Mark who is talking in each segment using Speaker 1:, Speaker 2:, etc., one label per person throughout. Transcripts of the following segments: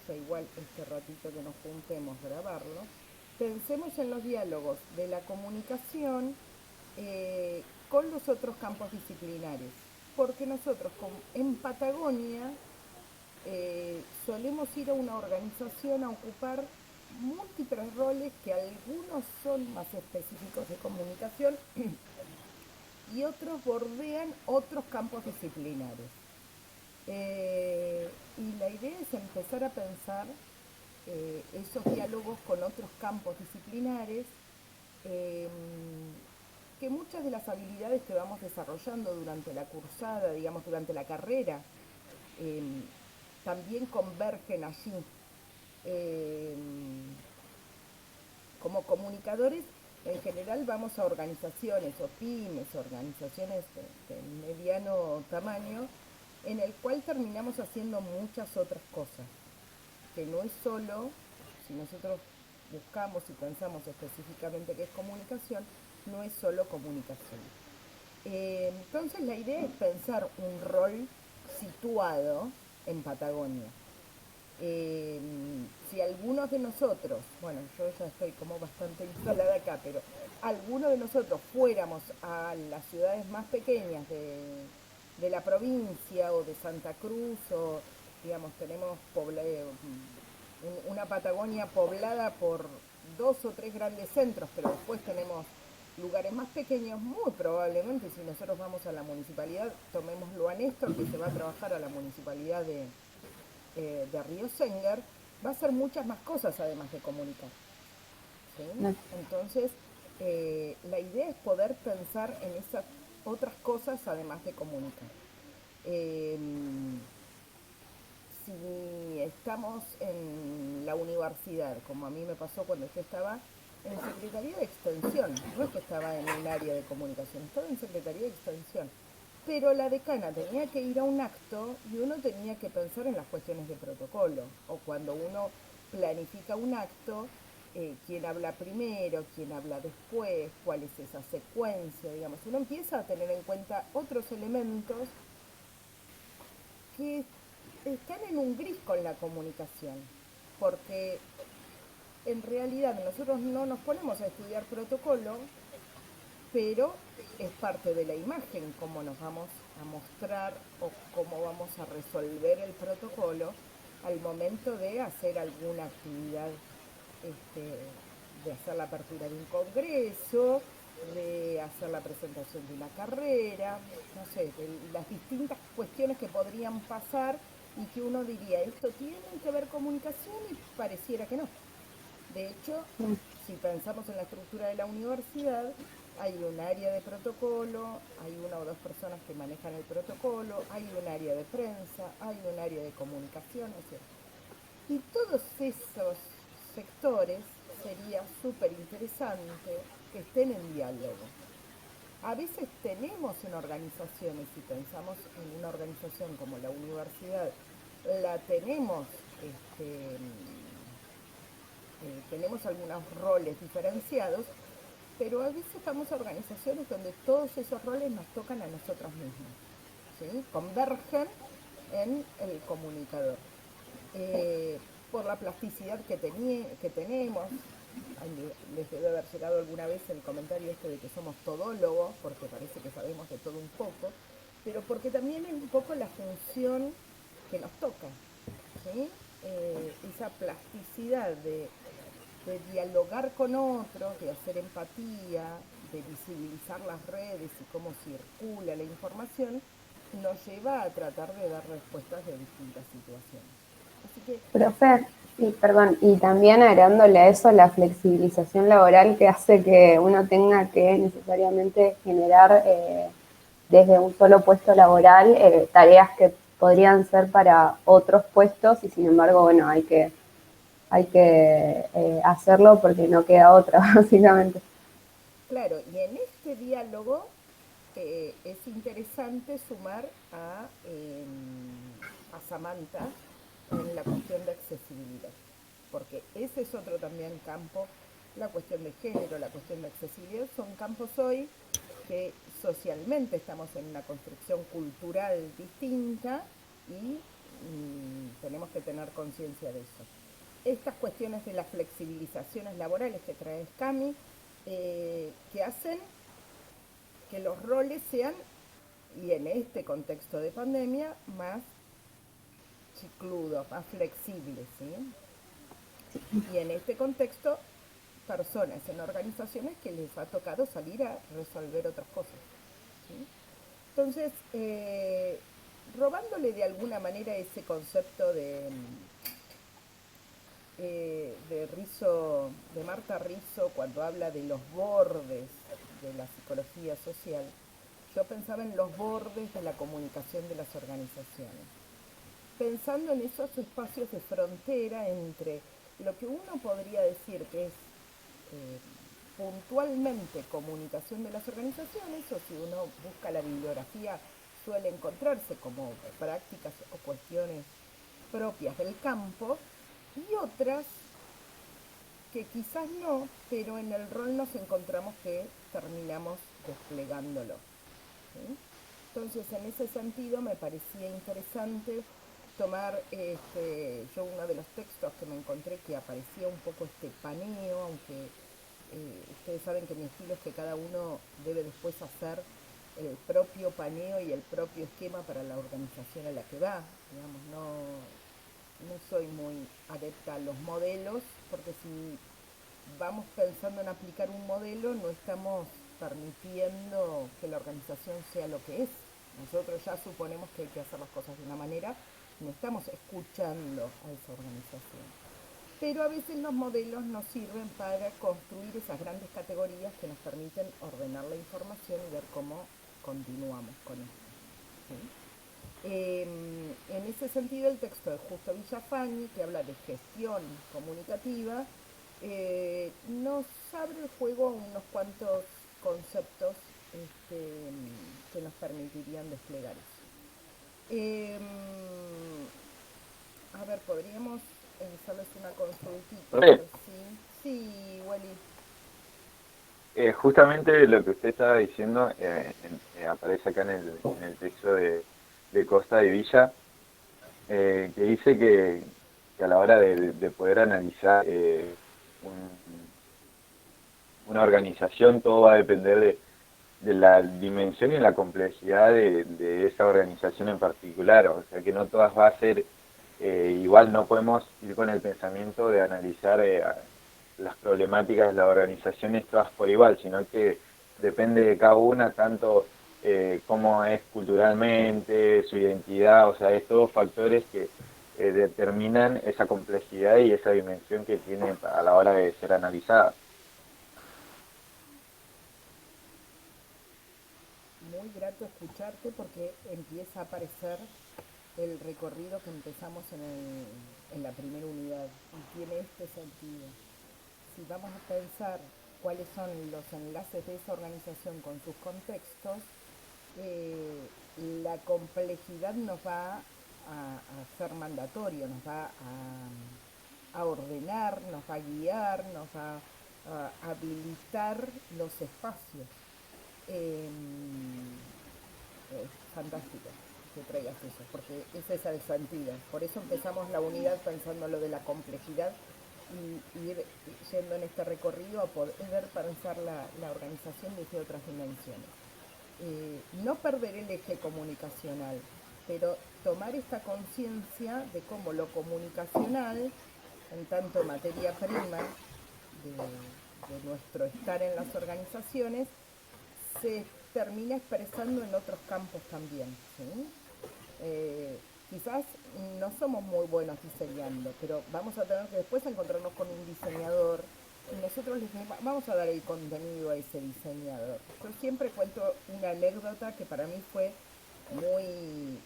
Speaker 1: gusta igual este ratito que nos juntemos grabarlo, pensemos en los diálogos de la comunicación con los otros campos disciplinares. Porque nosotros en Patagonia solemos ir a una organización a ocupar múltiples roles que algunos son más específicos de comunicación y otros bordean otros campos disciplinares. Y la idea es empezar a pensar esos diálogos con otros campos disciplinares, eh, que muchas de las habilidades que vamos desarrollando durante la cursada, digamos, durante la carrera, eh, también convergen allí. Eh, como comunicadores, en general vamos a organizaciones o pymes, organizaciones de mediano tamaño, en el cual terminamos haciendo muchas otras cosas, que no es solo, si nosotros buscamos y pensamos específicamente qué es comunicación, no es solo comunicación. Entonces la idea es pensar un rol situado en Patagonia. Eh, si algunos de nosotros, bueno, yo ya estoy como bastante instalada acá, pero algunos de nosotros fuéramos a las ciudades más pequeñas de la provincia o de Santa Cruz, o digamos, tenemos una Patagonia poblada por dos o tres grandes centros, pero después tenemos lugares más pequeños, muy probablemente si nosotros vamos a la municipalidad, tomémoslo a Néstor, que se va a trabajar a la municipalidad de Río Sengar, va a hacer muchas más cosas además de comunicar. ¿Sí?
Speaker 2: No.
Speaker 1: Entonces, la idea es poder pensar en esas otras cosas además de comunicar. Eh, si estamos en la universidad, como a mí me pasó cuando yo estaba en Secretaría de Extensión, no es que estaba en un área de comunicación, estaba en Secretaría de Extensión, pero la decana tenía que ir a un acto y uno tenía que pensar en las cuestiones de protocolo, o cuando uno planifica un acto, quién habla primero, quién habla después, cuál es esa secuencia, digamos, uno empieza a tener en cuenta otros elementos que están en un gris con la comunicación, porque en realidad nosotros no nos ponemos a estudiar protocolo, pero es parte de la imagen cómo nos vamos a mostrar o cómo vamos a resolver el protocolo al momento de hacer alguna actividad, de hacer la apertura de un congreso, de hacer la presentación de una carrera, no sé, de las distintas cuestiones que podrían pasar y que uno diría, esto tiene que ver comunicación y pareciera que no. De hecho, si pensamos en la estructura de la universidad, hay un área de protocolo, hay una o dos personas que manejan el protocolo, hay un área de prensa, hay un área de comunicación, etc. Y todos esos sectores sería súper interesante que estén en diálogo. A veces tenemos en organizaciones, si pensamos en una organización como la universidad, la tenemos, tenemos algunos roles diferenciados, pero a veces vamos a organizaciones donde todos esos roles nos tocan a nosotros mismos, ¿sí? Convergen en el comunicador. Por la plasticidad que tenemos, les debe haber llegado alguna vez el comentario este de que somos todólogos, porque parece que sabemos de todo un poco, pero porque también es un poco la función que nos toca, ¿sí? Esa plasticidad de dialogar con otros, de hacer empatía, de visibilizar las redes y cómo circula la información, nos lleva a tratar de dar respuestas de distintas situaciones. Así que,
Speaker 2: Profe, y perdón, y también agregándole a eso la flexibilización laboral que hace que uno tenga que necesariamente generar desde un solo puesto laboral tareas que podrían ser para otros puestos y sin embargo, bueno, hay que hacerlo porque no queda otra, básicamente.
Speaker 1: claro, y en este diálogo es interesante sumar a Samantha en la cuestión de accesibilidad, porque ese es otro también campo, la cuestión de género, la cuestión de accesibilidad, son campos hoy que socialmente estamos en una construcción cultural distinta y tenemos que tener conciencia de eso. Estas cuestiones de las flexibilizaciones laborales que trae Scami, que hacen que los roles sean, y en este contexto de pandemia, más chicludos, más flexibles, ¿sí? Y en este contexto, personas en organizaciones que les ha tocado salir a resolver otras cosas, ¿sí? Entonces, robándole de alguna manera ese concepto de Marta Rizzo, cuando habla de los bordes de la psicología social, yo pensaba en los bordes de la comunicación de las organizaciones, pensando en esos espacios de frontera entre lo que uno podría decir que es puntualmente comunicación de las organizaciones, o si uno busca la bibliografía suele encontrarse como prácticas o cuestiones propias del campo, y otras que quizás no, pero en el rol nos encontramos que terminamos desplegándolo, ¿sí? Entonces, en ese sentido me parecía interesante tomar, yo uno de los textos que me encontré que aparecía un poco este paneo, aunque ustedes saben que mi estilo es que cada uno debe después hacer el propio paneo y el propio esquema para la organización a la que va. Digamos, no soy muy adepta a los modelos, porque si vamos pensando en aplicar un modelo, no estamos permitiendo que la organización sea lo que es. Nosotros ya suponemos que hay que hacer las cosas de una manera, no estamos escuchando a esa organización. Pero a veces los modelos nos sirven para construir esas grandes categorías que nos permiten ordenar la información y ver cómo continuamos con esto, ¿sí? En ese sentido, el texto de Justo Villafañe, que habla de gestión comunicativa, nos abre el juego a unos cuantos conceptos que nos permitirían desplegar eso. A ver, podríamos hacerles una consultita.
Speaker 3: Sí.
Speaker 1: Sí, Wally.
Speaker 3: Justamente lo que usted estaba diciendo aparece acá en el texto de Costa de Villa, que dice que a la hora de poder analizar una organización, todo va a depender de la dimensión y la complejidad de esa organización en particular. O sea, que no todas va a ser igual. No podemos ir con el pensamiento de analizar las problemáticas de las organizaciones todas por igual, sino que depende de cada una, tanto cómo es culturalmente, su identidad. O sea, es todos factores que determinan esa complejidad y esa dimensión que tiene a la hora de ser analizada.
Speaker 1: Muy grato escucharte, porque empieza a aparecer el recorrido que empezamos en la primera unidad, y tiene este sentido. Si vamos a pensar cuáles son los enlaces de esa organización con sus contextos, la complejidad nos va a ser mandatorio, nos va a ordenar, nos va a guiar, nos va a habilitar los espacios. Fantástico que traigas eso, porque es esa el sentido. Por eso empezamos la unidad pensando lo de la complejidad, y ir yendo en este recorrido a poder pensar la organización desde otras dimensiones. No perder el eje comunicacional, pero tomar esta conciencia de cómo lo comunicacional, en tanto materia prima de nuestro estar en las organizaciones, se termina expresando en otros campos también, ¿sí? Quizás no somos muy buenos diseñando, pero vamos a tener que después encontrarnos con un diseñador y nosotros les vamos a dar el contenido a ese diseñador. Yo siempre cuento una anécdota que para mí fue muy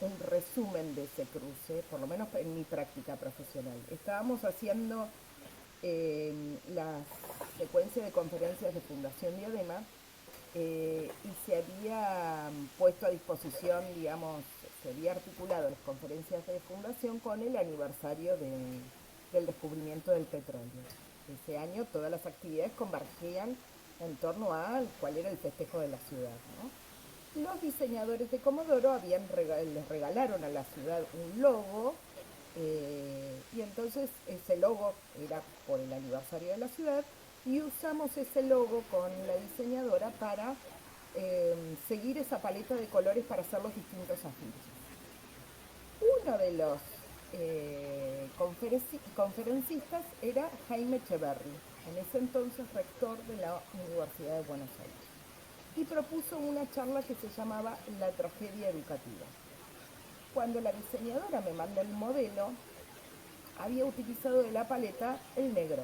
Speaker 1: un resumen de ese cruce, por lo menos en mi práctica profesional. Estábamos haciendo la secuencia de conferencias de Fundación Diadema, y se había puesto a disposición, digamos, se había articulado las conferencias de fundación con el aniversario del descubrimiento del petróleo. Ese año todas las actividades convergían en torno a cuál era el festejo de la ciudad, ¿no? los diseñadores de Comodoro les regalaron a la ciudad un logo, y entonces ese logo era por el aniversario de la ciudad y usamos ese logo con la diseñadora para seguir esa paleta de colores para hacer los distintos afiches. Uno de los conferencistas era Jaime Echeverry, en ese entonces rector de la Universidad de Buenos Aires, y propuso una charla que se llamaba La tragedia educativa. Cuando la diseñadora me manda el modelo, había utilizado de la paleta el negro.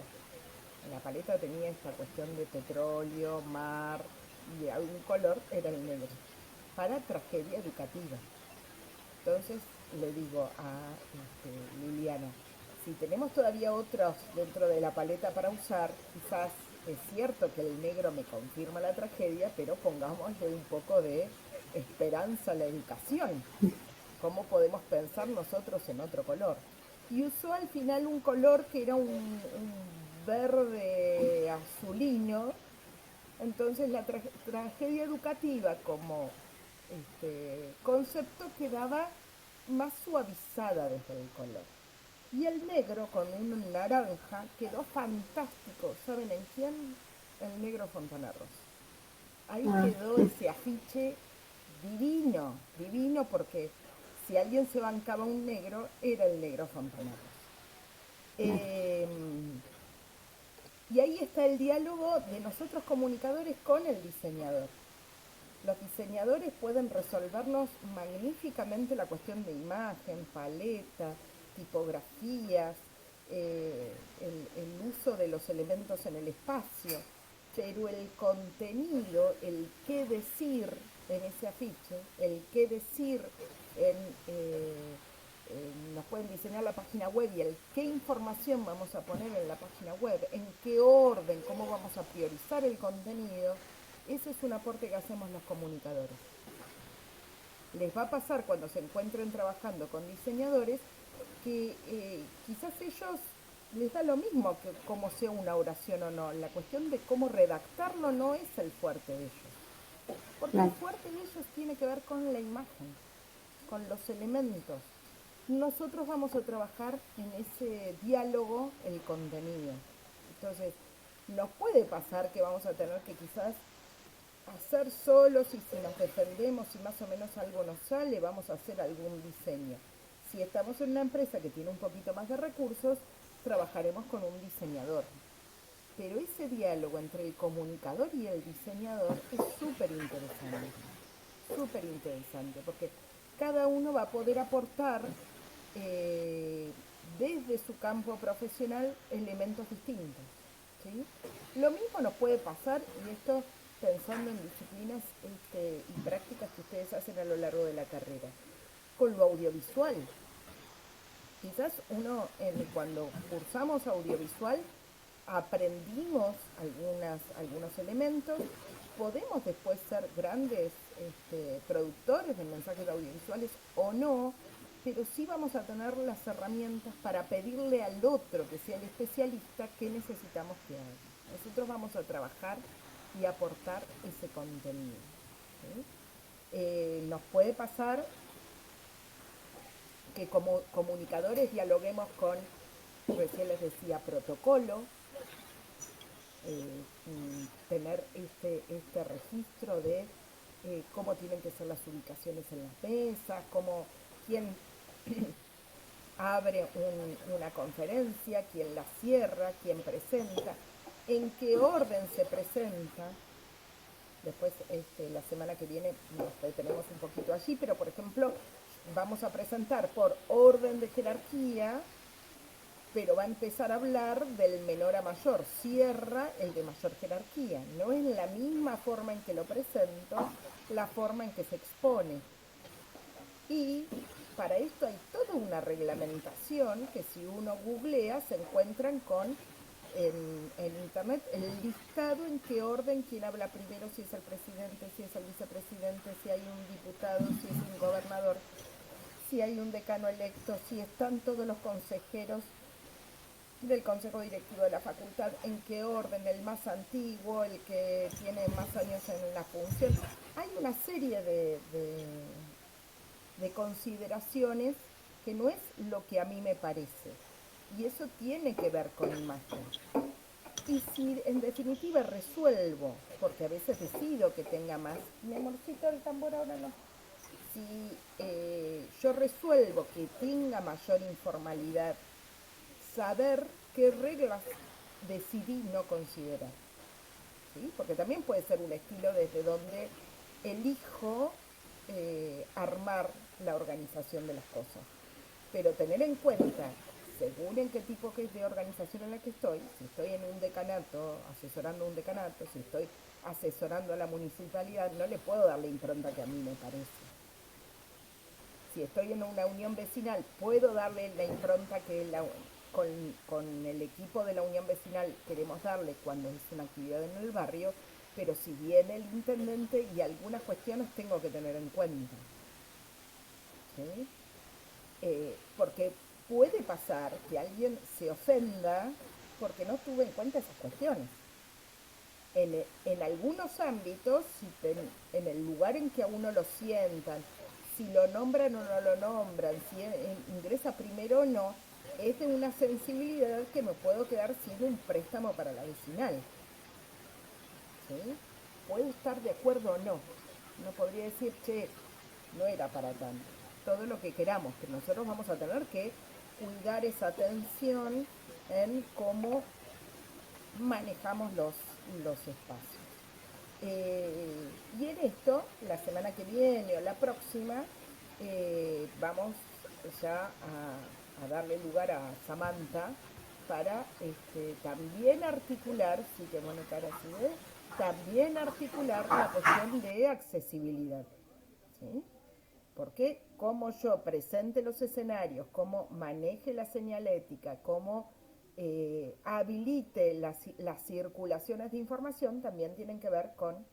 Speaker 1: La paleta tenía esta cuestión de petróleo, mar y algún color, era el negro, para tragedia educativa. Entonces le digo a Liliana, si tenemos todavía otros dentro de la paleta para usar, quizás es cierto que el negro me confirma la tragedia, pero pongámosle un poco de esperanza a la educación. ¿Cómo podemos pensar nosotros en otro color? Y usó al final un color que era un verde azulino. Entonces la tragedia educativa como concepto quedaba más suavizada desde el color. Y el negro con un naranja quedó fantástico. ¿Saben en quién? El negro Fontana Rosa. Ahí quedó ese afiche divino, divino porque si alguien se bancaba un negro, era el negro Fontana Rosa. Y ahí está el diálogo de nosotros comunicadores con el diseñador. Los diseñadores pueden resolvernos magníficamente la cuestión de imagen, paleta, tipografías, el uso de los elementos en el espacio, pero el contenido, el qué decir en ese afiche, el qué decir nos pueden diseñar la página web y el qué información vamos a poner en la página web, en qué orden, cómo vamos a priorizar el contenido. Ese es un aporte que hacemos los comunicadores. Les va a pasar cuando se encuentren trabajando con diseñadores que quizás ellos les da lo mismo que cómo sea una oración o no. La cuestión de cómo redactarlo no es el fuerte de ellos. Porque el fuerte de ellos tiene que ver con la imagen, con los elementos. Nosotros vamos a trabajar en ese diálogo el contenido. Entonces, nos puede pasar que vamos a tener que quizás hacer solos y si nos defendemos y más o menos algo nos sale, vamos a hacer algún diseño. Si estamos en una empresa que tiene un poquito más de recursos, trabajaremos con un diseñador. Pero ese diálogo entre el comunicador y el diseñador es súper interesante, porque cada uno va a poder aportar desde su campo profesional elementos distintos, ¿sí? Lo mismo nos puede pasar, y esto pensando en disciplinas y prácticas que ustedes hacen a lo largo de la carrera, con lo audiovisual. Quizás cuando cursamos audiovisual aprendimos algunos elementos, podemos después ser grandes productores de mensajes audiovisuales o no, pero sí vamos a tener las herramientas para pedirle al otro que sea el especialista qué necesitamos que haga. Nosotros vamos a trabajar y aportar ese contenido, ¿sí? Nos puede pasar que como comunicadores dialoguemos con, recién les decía, protocolo, tener este registro de cómo tienen que ser las ubicaciones en las mesas, quién abre una conferencia, quién la cierra, quién presenta, en qué orden se presenta. Después, la semana que viene nos detenemos un poquito allí, pero por ejemplo, vamos a presentar por orden de jerarquía, pero va a empezar a hablar del menor a mayor, cierra el de mayor jerarquía. No es la misma forma en que lo presento, la forma en que se expone. Y para esto hay toda una reglamentación que si uno googlea se encuentran con en internet el listado en qué orden, quién habla primero, si es el presidente, si es el vicepresidente, si hay un diputado, si es un gobernador, si hay un decano electo, si están todos los consejeros del consejo directivo de la facultad, en qué orden, el más antiguo, el que tiene más años en la función. hay una serie de consideraciones que no es lo que a mí me parece. Y eso tiene que ver con imagen. Y si en definitiva resuelvo, porque a veces decido que tenga más, mi amorcito el tambor ahora no. Si yo resuelvo que tenga mayor informalidad, saber qué reglas decidí no considerar. ¿Sí? Porque también puede ser un estilo desde donde elijo armar la organización de las cosas. Pero tener en cuenta, según en qué tipo de organización en la que estoy, si estoy en un decanato, asesorando un decanato, si estoy asesorando a la municipalidad, no le puedo dar la impronta que a mí me parece. Si estoy en una unión vecinal, puedo darle la impronta que con el equipo de la unión vecinal queremos darle cuando es una actividad en el barrio, pero si viene el intendente y algunas cuestiones tengo que tener en cuenta. ¿Sí? Porque puede pasar que alguien se ofenda porque no tuve en cuenta esas cuestiones. En algunos ámbitos, en el lugar en que a uno lo sientan, si lo nombran o no lo nombran, si ingresa primero o no, es de una sensibilidad que me puedo quedar sin un préstamo para la vecinal. ¿Sí? Puedo estar de acuerdo o no. No podría decir, che, no era para tanto. Todo lo que queramos, que nosotros vamos a tener que cuidar esa atención en cómo manejamos los espacios. Y en esto, la semana que viene o la próxima, vamos ya a darle lugar a Samantha para también articular, sí que bueno, cara, sí, también articular la cuestión de accesibilidad. ¿Sí? Porque como yo presente los escenarios, cómo maneje la señalética, cómo habilite las circulaciones de información, también tienen que ver con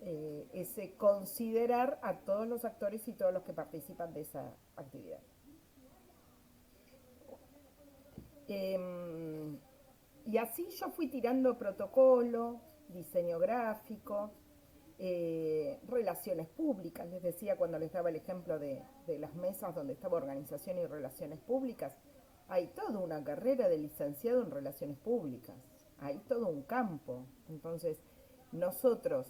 Speaker 1: ese considerar a todos los actores y todos los que participan de esa actividad. Y así yo fui tirando protocolo, diseño gráfico, relaciones públicas. Les decía cuando les daba el ejemplo de las mesas donde estaba organización y relaciones públicas, hay toda una carrera de licenciado en relaciones públicas, hay todo un campo. Entonces, nosotros,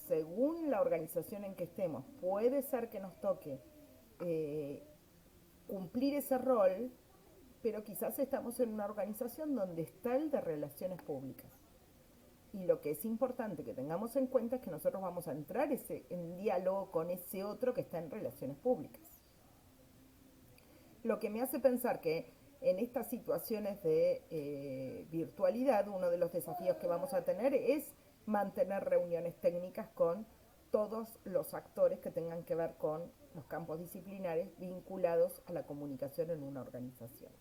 Speaker 1: según la organización en que estemos, puede ser que nos toque cumplir ese rol, pero quizás estamos en una organización donde está el de relaciones públicas. Y lo que es importante que tengamos en cuenta es que nosotros vamos a entrar en diálogo con ese otro que está en relaciones públicas. Lo que me hace pensar que en estas situaciones de virtualidad, uno de los desafíos que vamos a tener es mantener reuniones técnicas con todos los actores que tengan que ver con los campos disciplinares vinculados a la comunicación en una organización.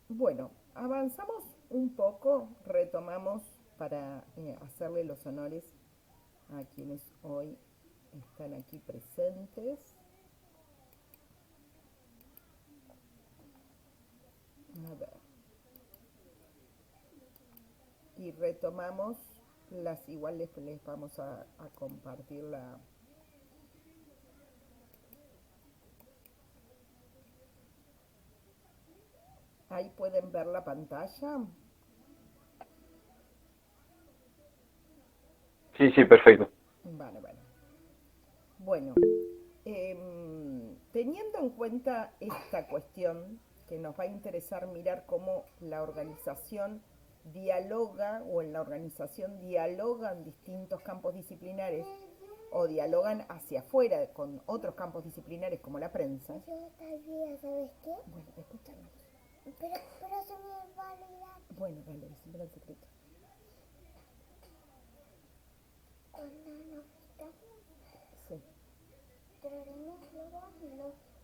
Speaker 1: Bueno, avanzamos un poco, retomamos para hacerle los honores a quienes hoy están aquí presentes. A ver. Y retomamos igual les vamos a compartir la... Ahí pueden ver la pantalla.
Speaker 3: Sí, sí, perfecto.
Speaker 1: Vale. Bueno, teniendo en cuenta esta cuestión, que nos va a interesar mirar cómo la organización dialoga o en la organización dialogan distintos campos disciplinares o dialogan hacia afuera con otros campos disciplinares como la prensa.
Speaker 4: Yo todavía, ¿sabes qué?
Speaker 1: Bueno, escúchanos.
Speaker 4: Pero se me va a olvidar.
Speaker 1: Bueno, dale, siempre el secreto.
Speaker 4: Cuando nos estamos,
Speaker 1: Sí.
Speaker 4: traemos globos y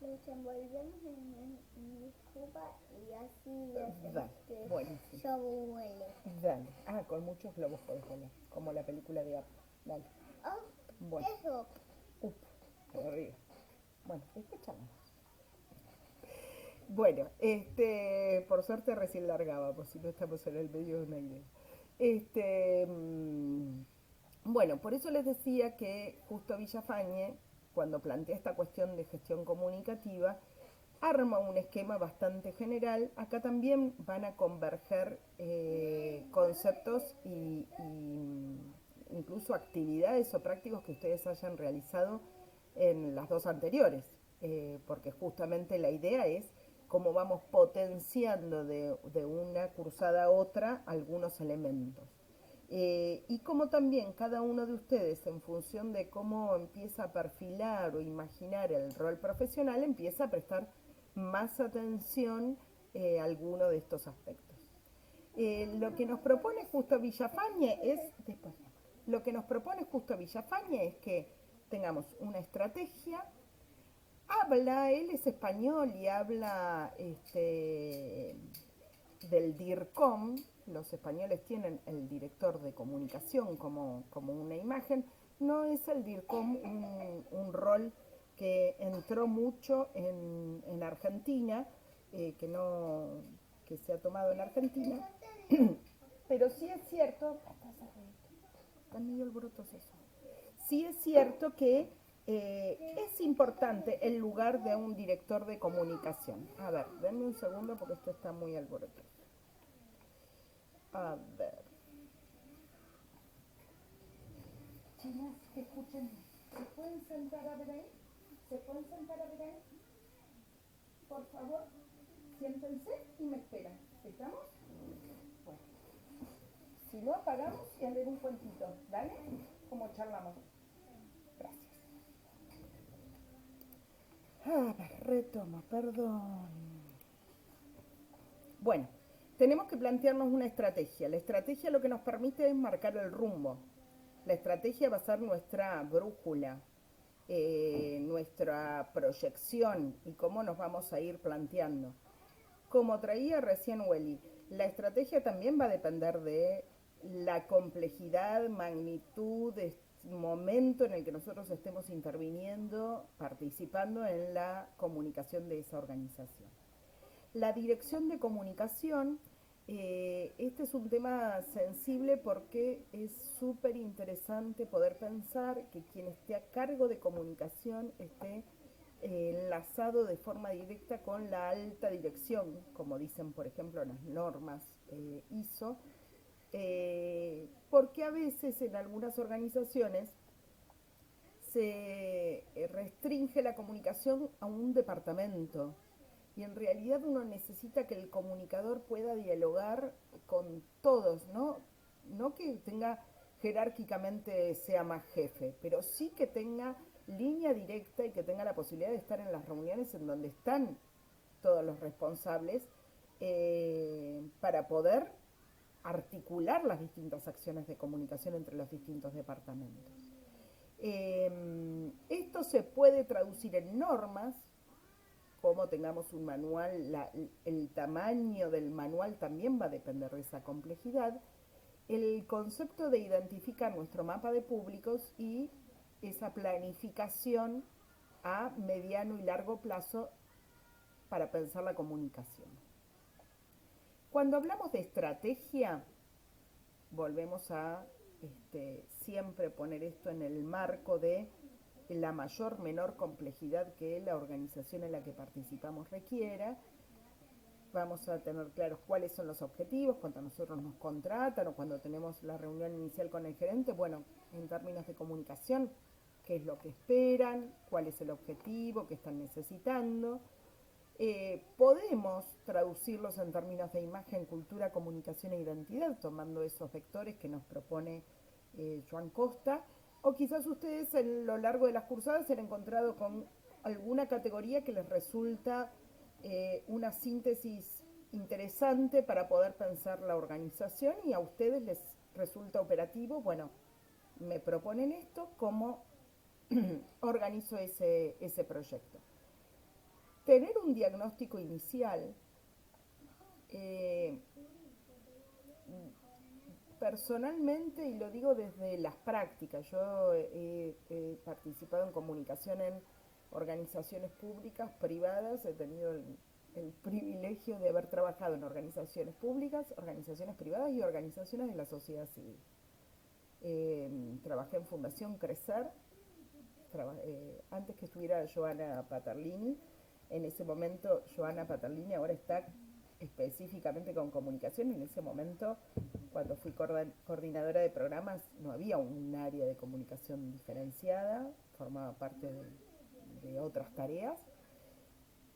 Speaker 4: los envolvemos en mi cuba y así hacemos
Speaker 1: Dale,
Speaker 4: que
Speaker 1: buenísimo.
Speaker 4: yo vuele.
Speaker 1: Dale. Ah, con muchos globos podés volar, como la película de Up. Dale.
Speaker 4: Oh,
Speaker 1: Bueno.
Speaker 4: eso.
Speaker 1: Por arriba. Bueno, escuchamos. Bueno, por suerte recién largaba, pues si no estamos en el medio de una idea. Bueno, por eso les decía que justo Villafañe, cuando plantea esta cuestión de gestión comunicativa, arma un esquema bastante general. Acá también van a converger conceptos y incluso actividades o prácticos que ustedes hayan realizado en las dos anteriores, porque justamente la idea es cómo vamos potenciando de una cursada a otra algunos elementos. Y como también cada uno de ustedes, en función de cómo empieza a perfilar o imaginar el rol profesional, empieza a prestar más atención a alguno de estos aspectos. Lo que nos propone justo Villafañe es, después, lo que nos propone justo Villafañe es que tengamos una estrategia. Él es español y habla del DIRCOM. Los españoles tienen el director de comunicación como una imagen. No es el DIRCOM un rol que entró mucho en Argentina, que no que se ha tomado en Argentina, pero sí es cierto, está medio alborotoso eso. Sí es cierto que es importante el lugar de un director de comunicación. A ver, denme un segundo porque esto está muy alborotoso. A ver. Chicas, escuchen. ¿Se pueden sentar a ver ahí? ¿Se pueden sentar a ver ahí? Por favor, siéntense y me esperan. ¿Estamos? Bueno. Si no, apagamos y a leer un cuentito. ¿Dale? Como charlamos. Gracias. A ver, retomo, perdón. Bueno, tenemos que plantearnos una estrategia. La estrategia lo que nos permite es marcar el rumbo. La estrategia va a ser nuestra brújula, nuestra proyección y cómo nos vamos a ir planteando. Como traía recién Welly, la estrategia también va a depender de la complejidad, magnitud, momento en el que nosotros estemos interviniendo, participando en la comunicación de esa organización. La dirección de comunicación, este es un tema sensible porque es súper interesante poder pensar que quien esté a cargo de comunicación esté enlazado de forma directa con la alta dirección, como dicen por ejemplo las normas ISO, porque a veces en algunas organizaciones se restringe la comunicación a un departamento y en realidad uno necesita que el comunicador pueda dialogar con todos, ¿no? No que tenga jerárquicamente sea más jefe, pero sí que tenga línea directa y que tenga la posibilidad de estar en las reuniones en donde están todos los responsables para poder articular las distintas acciones de comunicación entre los distintos departamentos. Esto se puede traducir en normas, como tengamos un manual, el tamaño del manual también va a depender de esa complejidad. El concepto de identificar nuestro mapa de públicos y esa planificación a mediano y largo plazo para pensar la comunicación. Cuando hablamos de estrategia, volvemos a siempre poner esto en el marco de la mayor menor complejidad que la organización en la que participamos requiera. Vamos a tener claros cuáles son los objetivos, cuando a nosotros nos contratan o cuando tenemos la reunión inicial con el gerente. Bueno, en términos de comunicación, qué es lo que esperan, cuál es el objetivo, qué están necesitando. Podemos traducirlos en términos de imagen, cultura, comunicación e identidad, tomando esos vectores que nos propone Joan Costa, o quizás ustedes a lo largo de las cursadas se han encontrado con alguna categoría que les resulta una síntesis interesante para poder pensar la organización y a ustedes les resulta operativo. Bueno, me proponen esto, ¿cómo organizo ese proyecto? Tener un diagnóstico inicial, personalmente, y lo digo desde las prácticas, yo he participado en comunicación en organizaciones públicas, privadas, he tenido el privilegio de haber trabajado en organizaciones públicas, organizaciones privadas y organizaciones de la sociedad civil. Trabajé en Fundación Crecer, antes que estuviera Joana Paterlini. En ese momento Joana Paterlini ahora está específicamente con comunicación, y en ese momento, cuando fui coordinadora de programas, no había un área de comunicación diferenciada, formaba parte de otras tareas.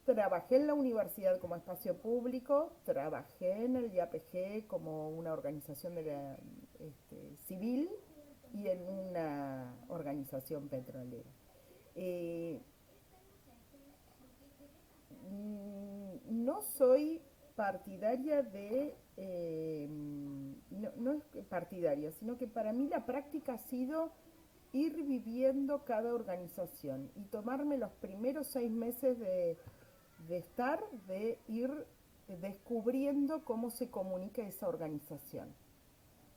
Speaker 1: Trabajé en la universidad como espacio público, trabajé en el IAPG como una organización civil, y en una organización petrolera. No soy partidaria no es partidaria, sino que para mí la práctica ha sido ir viviendo cada organización y tomarme los primeros 6 meses de ir descubriendo cómo se comunica esa organización.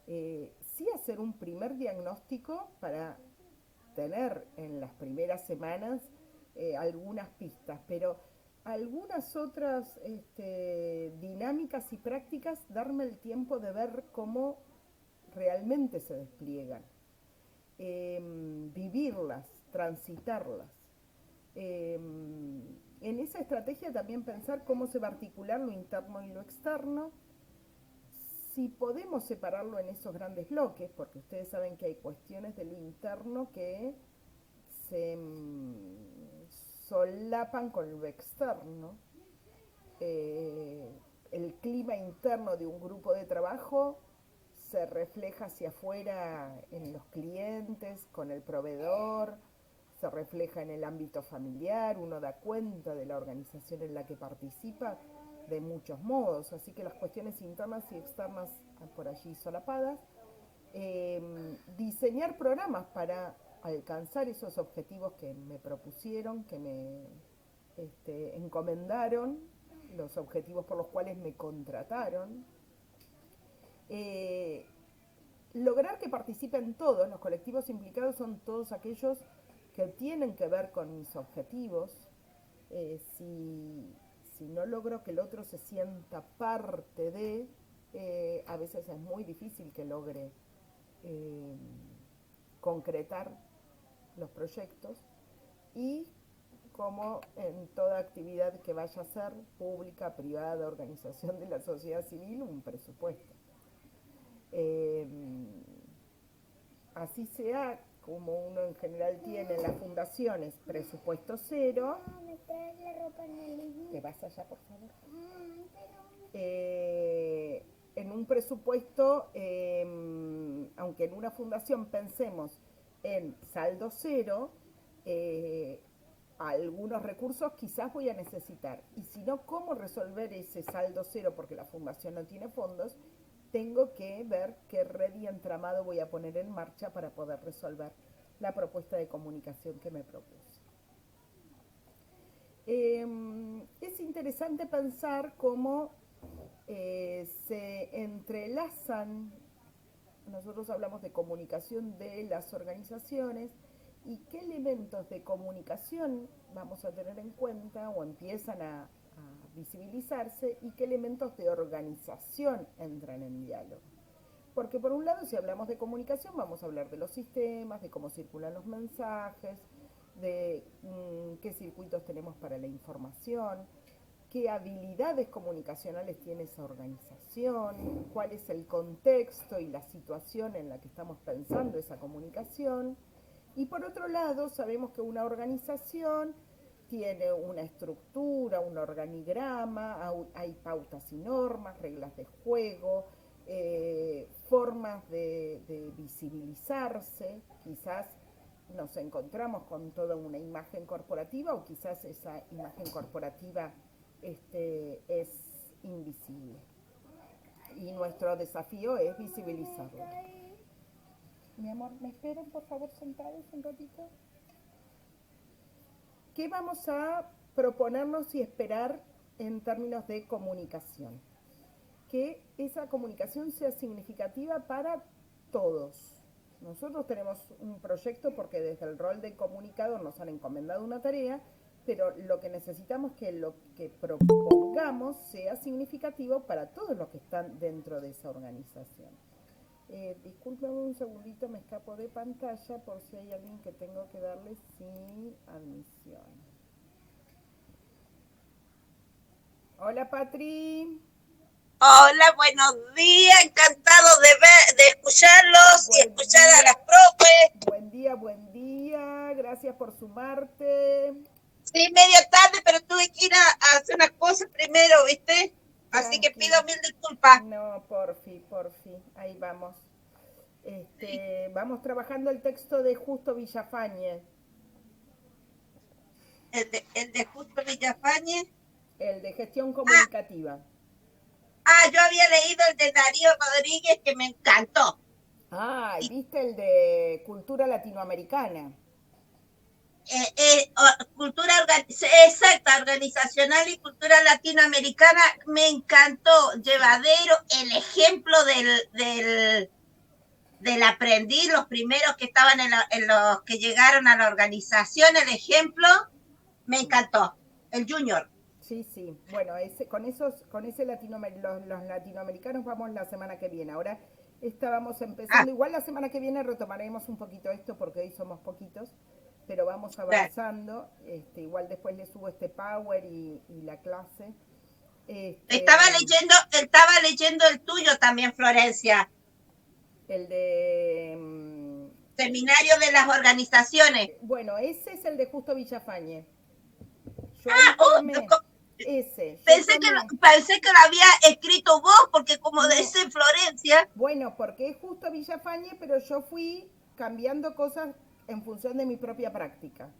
Speaker 1: Sí hacer un primer diagnóstico para tener en las primeras semanas algunas pistas, pero algunas otras dinámicas y prácticas, darme el tiempo de ver cómo realmente se despliegan, vivirlas, transitarlas. En esa estrategia también pensar cómo se va a articular lo interno y lo externo, si podemos separarlo en esos grandes bloques, porque ustedes saben que hay cuestiones de lo interno que se solapan con lo externo. El clima interno de un grupo de trabajo se refleja hacia afuera en los clientes, con el proveedor, se refleja en el ámbito familiar, uno da cuenta de la organización en la que participa de muchos modos, así que las cuestiones internas y externas por allí solapadas. Diseñar programas para alcanzar esos objetivos que me propusieron, que me encomendaron, los objetivos por los cuales me contrataron. Lograr que participen todos, los colectivos implicados son todos aquellos que tienen que ver con mis objetivos. Si no logro que el otro se sienta parte de, a veces es muy difícil que logre concretar los proyectos. Y como en toda actividad que vaya a ser pública, privada, organización de la sociedad civil, un presupuesto. Así sea, como uno en general tiene en las fundaciones presupuesto cero.
Speaker 4: ¿Me traes la ropa en el living?
Speaker 1: ¿Te vas allá, por favor? En un presupuesto, aunque en una fundación pensemos en saldo cero, algunos recursos quizás voy a necesitar. Y si no, ¿cómo resolver ese saldo cero? Porque la fundación no tiene fondos. Tengo que ver qué red y entramado voy a poner en marcha para poder resolver la propuesta de comunicación que me propuse. Es interesante pensar cómo se entrelazan, nosotros hablamos de comunicación de las organizaciones, y qué elementos de comunicación vamos a tener en cuenta o empiezan a visibilizarse, y qué elementos de organización entran en diálogo. Porque por un lado, si hablamos de comunicación, vamos a hablar de los sistemas, de cómo circulan los mensajes, de qué circuitos tenemos para la información, qué habilidades comunicacionales tiene esa organización, cuál es el contexto y la situación en la que estamos pensando esa comunicación. Y por otro lado, sabemos que una organización tiene una estructura, un organigrama, hay pautas y normas, reglas de juego, formas de visibilizarse. Quizás nos encontramos con toda una imagen corporativa, o quizás esa imagen corporativa es invisible. Y nuestro desafío es visibilizarlo. Mi amor, ¿me esperan, por favor, sentados un ratito? ¿Qué vamos a proponernos y esperar en términos de comunicación? Que esa comunicación sea significativa para todos. Nosotros tenemos un proyecto porque desde el rol de comunicador nos han encomendado una tarea, pero lo que necesitamos es que lo que propongamos sea significativo para todos los que están dentro de esa organización. Discúlpame un segundito, me escapo de pantalla por si hay alguien que tengo que darle sin admisión. Hola, Patri.
Speaker 5: Hola, buenos días, encantado de escucharlos y
Speaker 1: Buen
Speaker 5: escuchar a
Speaker 1: día,
Speaker 5: las profes.
Speaker 1: buen día, gracias por sumarte.
Speaker 5: Sí, medio tarde, pero tuve que ir a hacer unas cosas primero, ¿viste? Así que
Speaker 1: Tranqui.
Speaker 5: pido mil disculpas.
Speaker 1: No, porfi, ahí vamos. Vamos trabajando el texto de Justo Villafañe,
Speaker 5: El de Justo Villafañe.
Speaker 1: el de gestión
Speaker 5: Ah,
Speaker 1: comunicativa.
Speaker 5: yo había leído el de Darío Rodríguez que me encantó.
Speaker 1: Ah,
Speaker 5: Y,
Speaker 1: ¿viste el de cultura latinoamericana?
Speaker 5: cultura exacta, organizacional y cultura latinoamericana, me encantó.
Speaker 1: Sí.
Speaker 5: Llevadero, el ejemplo del aprendiz, los primeros que estaban en los que llegaron a la organización, el ejemplo, me encantó. El Junior.
Speaker 1: Sí, sí. Bueno, con ese los latinoamericanos vamos la semana que viene. Ahora estábamos
Speaker 5: Ah,
Speaker 1: empezando. Igual la semana que viene retomaremos un poquito esto porque hoy somos poquitos, pero vamos
Speaker 5: claro.
Speaker 1: avanzando. Igual después le subo este power y la clase.
Speaker 5: Estaba
Speaker 1: Este,
Speaker 5: leyendo, estaba leyendo el tuyo también, Florencia.
Speaker 1: el de
Speaker 5: Seminario de las organizaciones.
Speaker 1: bueno, ese es el de Justo Villafañe. Yo ahí
Speaker 5: Yo
Speaker 1: tomé ese, yo
Speaker 5: pensé
Speaker 1: tomé.
Speaker 5: pensé que lo había escrito vos, porque como
Speaker 1: No,
Speaker 5: dice Florencia.
Speaker 1: bueno, porque es Justo Villafañe, pero yo fui cambiando cosas en función de mi propia práctica.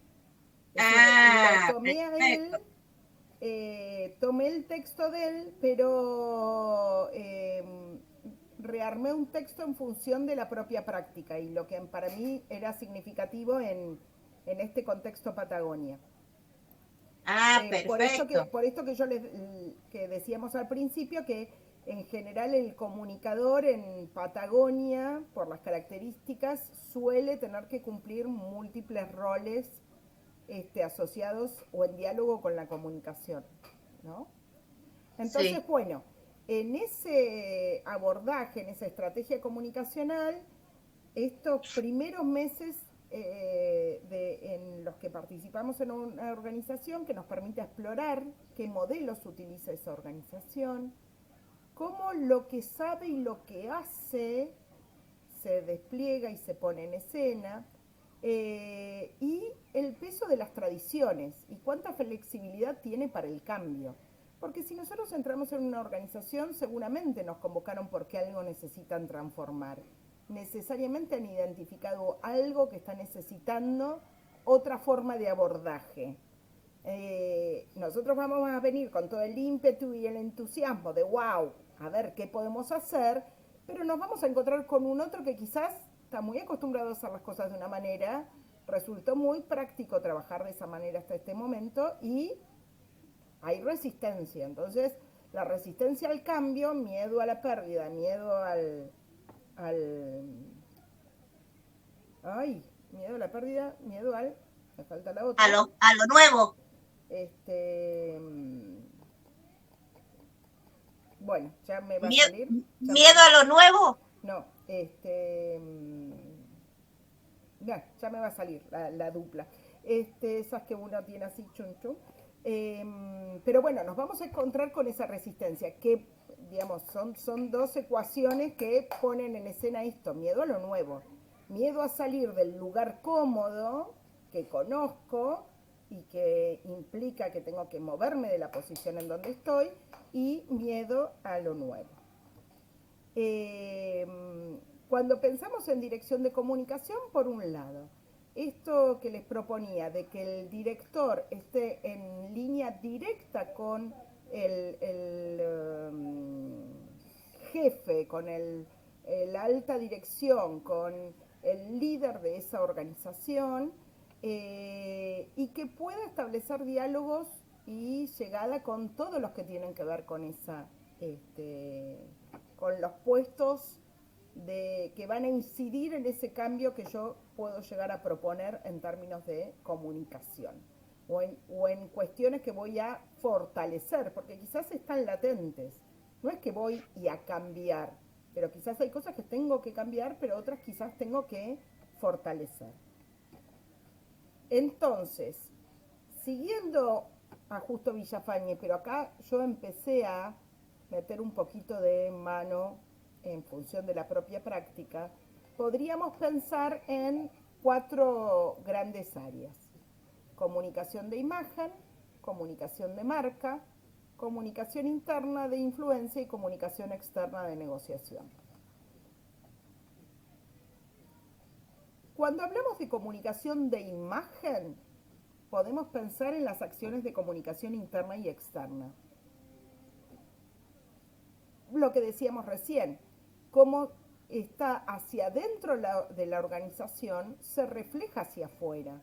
Speaker 1: Es decir, lo tomé a él,
Speaker 5: Perfecto.
Speaker 1: tomé el texto de él, pero rearmé un texto en función de la propia práctica y lo que para mí era significativo en este contexto Patagonia.
Speaker 5: Perfecto.
Speaker 1: Por esto que que decíamos al principio que en general el comunicador en Patagonia, por las características, suele tener que cumplir múltiples roles asociados o en diálogo con la comunicación, ¿no? Entonces,
Speaker 5: Sí.
Speaker 1: bueno, en ese abordaje, en esa estrategia comunicacional, estos primeros meses en los que participamos en una organización que nos permite explorar qué modelos utiliza esa organización, cómo lo que sabe y lo que hace se despliega y se pone en escena, y el peso de las tradiciones y cuánta flexibilidad tiene para el cambio. Porque si nosotros entramos en una organización, seguramente nos convocaron porque algo necesitan transformar. Necesariamente han identificado algo que está necesitando otra forma de abordaje. Nosotros vamos a venir con todo el ímpetu y el entusiasmo de wow, a ver qué podemos hacer, pero nos vamos a encontrar con un otro que quizás está muy acostumbrado a hacer las cosas de una manera, resultó muy práctico trabajar de esa manera hasta este momento y hay resistencia. Entonces, la resistencia al cambio, miedo a la pérdida, miedo al ay, miedo a la pérdida, miedo al, me falta la
Speaker 5: A
Speaker 1: otra,
Speaker 5: lo nuevo.
Speaker 1: este, bueno, ya me va a
Speaker 5: Miedo,
Speaker 1: salir,
Speaker 5: miedo a lo nuevo.
Speaker 1: no, ya me va a salir la dupla. Esas que uno tiene así, chun chun. Pero bueno, nos vamos a encontrar con esa resistencia, que, digamos, son dos ecuaciones que ponen en escena esto, miedo a lo nuevo, miedo a salir del lugar cómodo que conozco y que implica que tengo que moverme de la posición en donde estoy, y miedo a lo nuevo. Eh, Cuando pensamos en dirección de comunicación, por un lado, esto que les proponía de que el director esté en línea directa con el jefe, con la alta dirección, con el líder de esa organización, y que pueda establecer diálogos y llegada con todos los que tienen que ver con con los puestos que van a incidir en ese cambio que yo puedo llegar a proponer en términos de comunicación o en cuestiones que voy a fortalecer, porque quizás están latentes. No es que voy y a cambiar, pero quizás hay cosas que tengo que cambiar, pero otras quizás tengo que fortalecer. Entonces, siguiendo a Justo Villafañe, pero acá yo empecé a meter un poquito de mano en función de la propia práctica, podríamos pensar en 4 grandes áreas: comunicación de imagen, comunicación de marca, comunicación interna de influencia y comunicación externa de negociación. Cuando hablamos de comunicación de imagen, podemos pensar en las acciones de comunicación interna y externa. Lo que decíamos recién, cómo está hacia adentro de la organización, se refleja hacia afuera.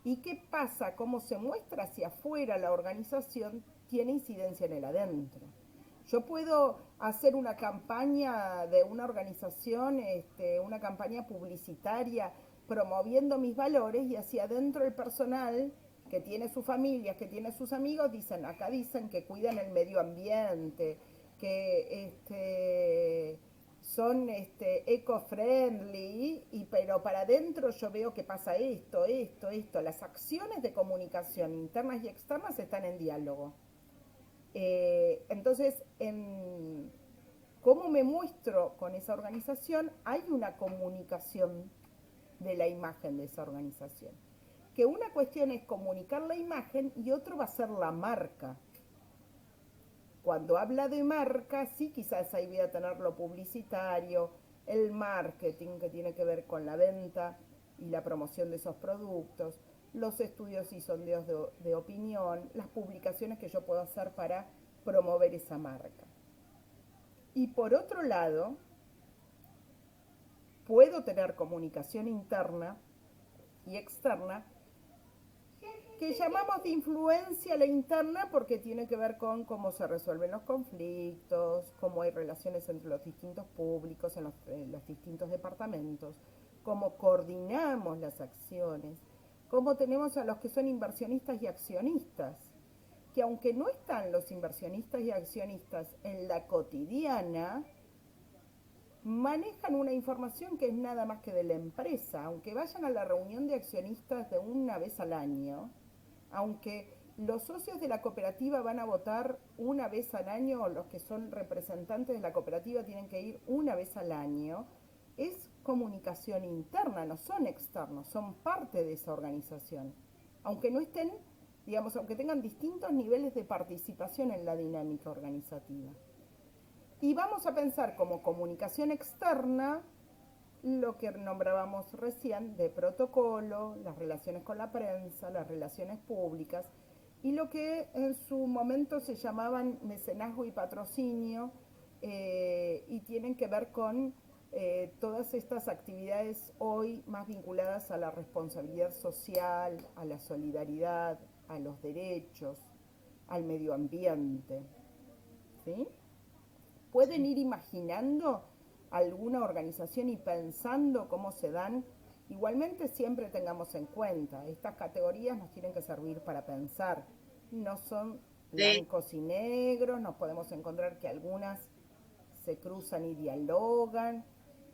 Speaker 1: ¿Y qué pasa? Cómo se muestra hacia afuera la organización tiene incidencia en el adentro. Yo puedo hacer una campaña de una organización, una campaña publicitaria promoviendo mis valores, y hacia adentro el personal que tiene sus familias, que tiene sus amigos, acá dicen que cuidan el medio ambiente, que son eco-friendly, pero para adentro yo veo que pasa esto. Las acciones de comunicación internas y externas están en diálogo. Entonces, en cómo me muestro con esa organización, hay una comunicación de la imagen de esa organización. Que una cuestión es comunicar la imagen y otro va a ser la marca. Cuando habla de marca, sí, quizás ahí voy a tener lo publicitario, el marketing que tiene que ver con la venta y la promoción de esos productos, los estudios y sondeos de opinión, las publicaciones que yo puedo hacer para promover esa marca. Y por otro lado, puedo tener comunicación interna y externa, que llamamos de influencia la interna porque tiene que ver con cómo se resuelven los conflictos, cómo hay relaciones entre los distintos públicos en los distintos departamentos, cómo coordinamos las acciones, cómo tenemos a los que son inversionistas y accionistas, que aunque no están los inversionistas y accionistas en la cotidiana, manejan una información que es nada más que de la empresa. Aunque vayan a la reunión de accionistas de una vez al año, aunque los socios de la cooperativa van a votar una vez al año, o los que son representantes de la cooperativa tienen que ir una vez al año, es comunicación interna, no son externos, son parte de esa organización. Aunque no estén, aunque tengan distintos niveles de participación en la dinámica organizativa. Y vamos a pensar como comunicación externa lo que nombrábamos recién de protocolo, las relaciones con la prensa, las relaciones públicas, y lo que en su momento se llamaban mecenazgo y patrocinio, y tienen que ver con todas estas actividades hoy más vinculadas a la responsabilidad social, a la solidaridad, a los derechos, al medio ambiente. ¿Sí? ¿Pueden ir imaginando alguna organización y pensando cómo se dan? Igualmente siempre tengamos en cuenta, estas categorías nos tienen que servir para pensar. No son blancos y negros, nos podemos encontrar que algunas se cruzan y dialogan.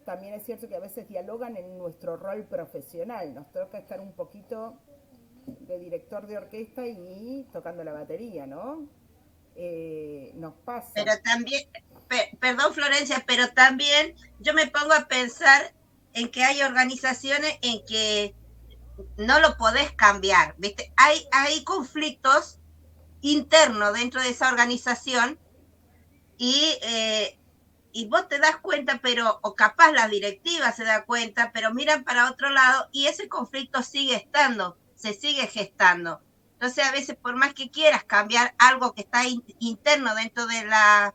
Speaker 1: También es cierto que a veces dialogan en nuestro rol profesional. Nos toca estar un poquito de director de orquesta y tocando la batería, ¿no? Nos pasa.
Speaker 5: Pero también, perdón Florencia, pero también yo me pongo a pensar en que hay organizaciones en que no lo podés cambiar, ¿viste? Hay conflictos internos dentro de esa organización y vos te das cuenta, pero, o capaz la directiva se da cuenta, pero miran para otro lado y ese conflicto sigue estando, se sigue gestando. Entonces a veces por más que quieras cambiar algo que está interno dentro de la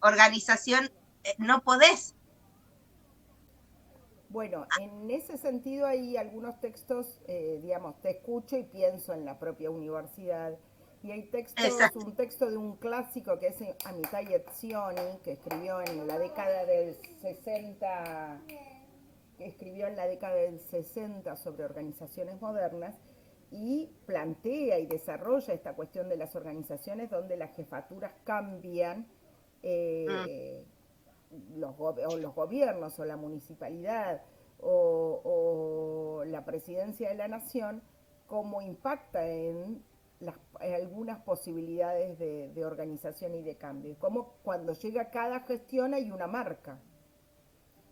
Speaker 5: organización, no podés.
Speaker 1: Bueno, en ese sentido hay algunos textos, te escucho y pienso en la propia universidad. Y hay textos,
Speaker 5: Exacto.
Speaker 1: Un texto de un clásico que es Amitai Etzioni, que escribió en la década del 60, sobre organizaciones modernas, y plantea y desarrolla esta cuestión de las organizaciones donde las jefaturas cambian o los gobiernos o la municipalidad o la presidencia de la nación, cómo impacta en algunas posibilidades de organización y de cambio. Como cuando llega cada gestión hay una marca.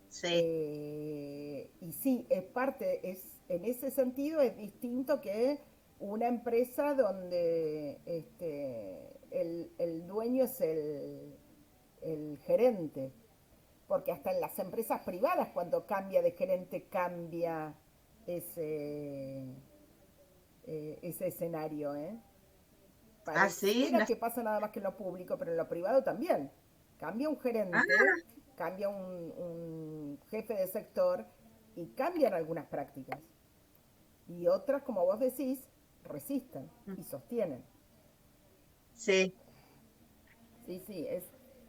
Speaker 5: Sí.
Speaker 1: Y sí, en ese sentido es distinto que una empresa donde el dueño es el gerente. Porque hasta en las empresas privadas cuando cambia de gerente cambia ese, ese escenario, ¿eh?
Speaker 5: Sí,
Speaker 1: Pareciera que pasa nada más que en lo público, pero en lo privado también. Cambia un gerente, cambia un jefe de sector y cambian algunas prácticas. Y otras, como vos decís, resisten y sostienen.
Speaker 5: Sí.
Speaker 1: Sí,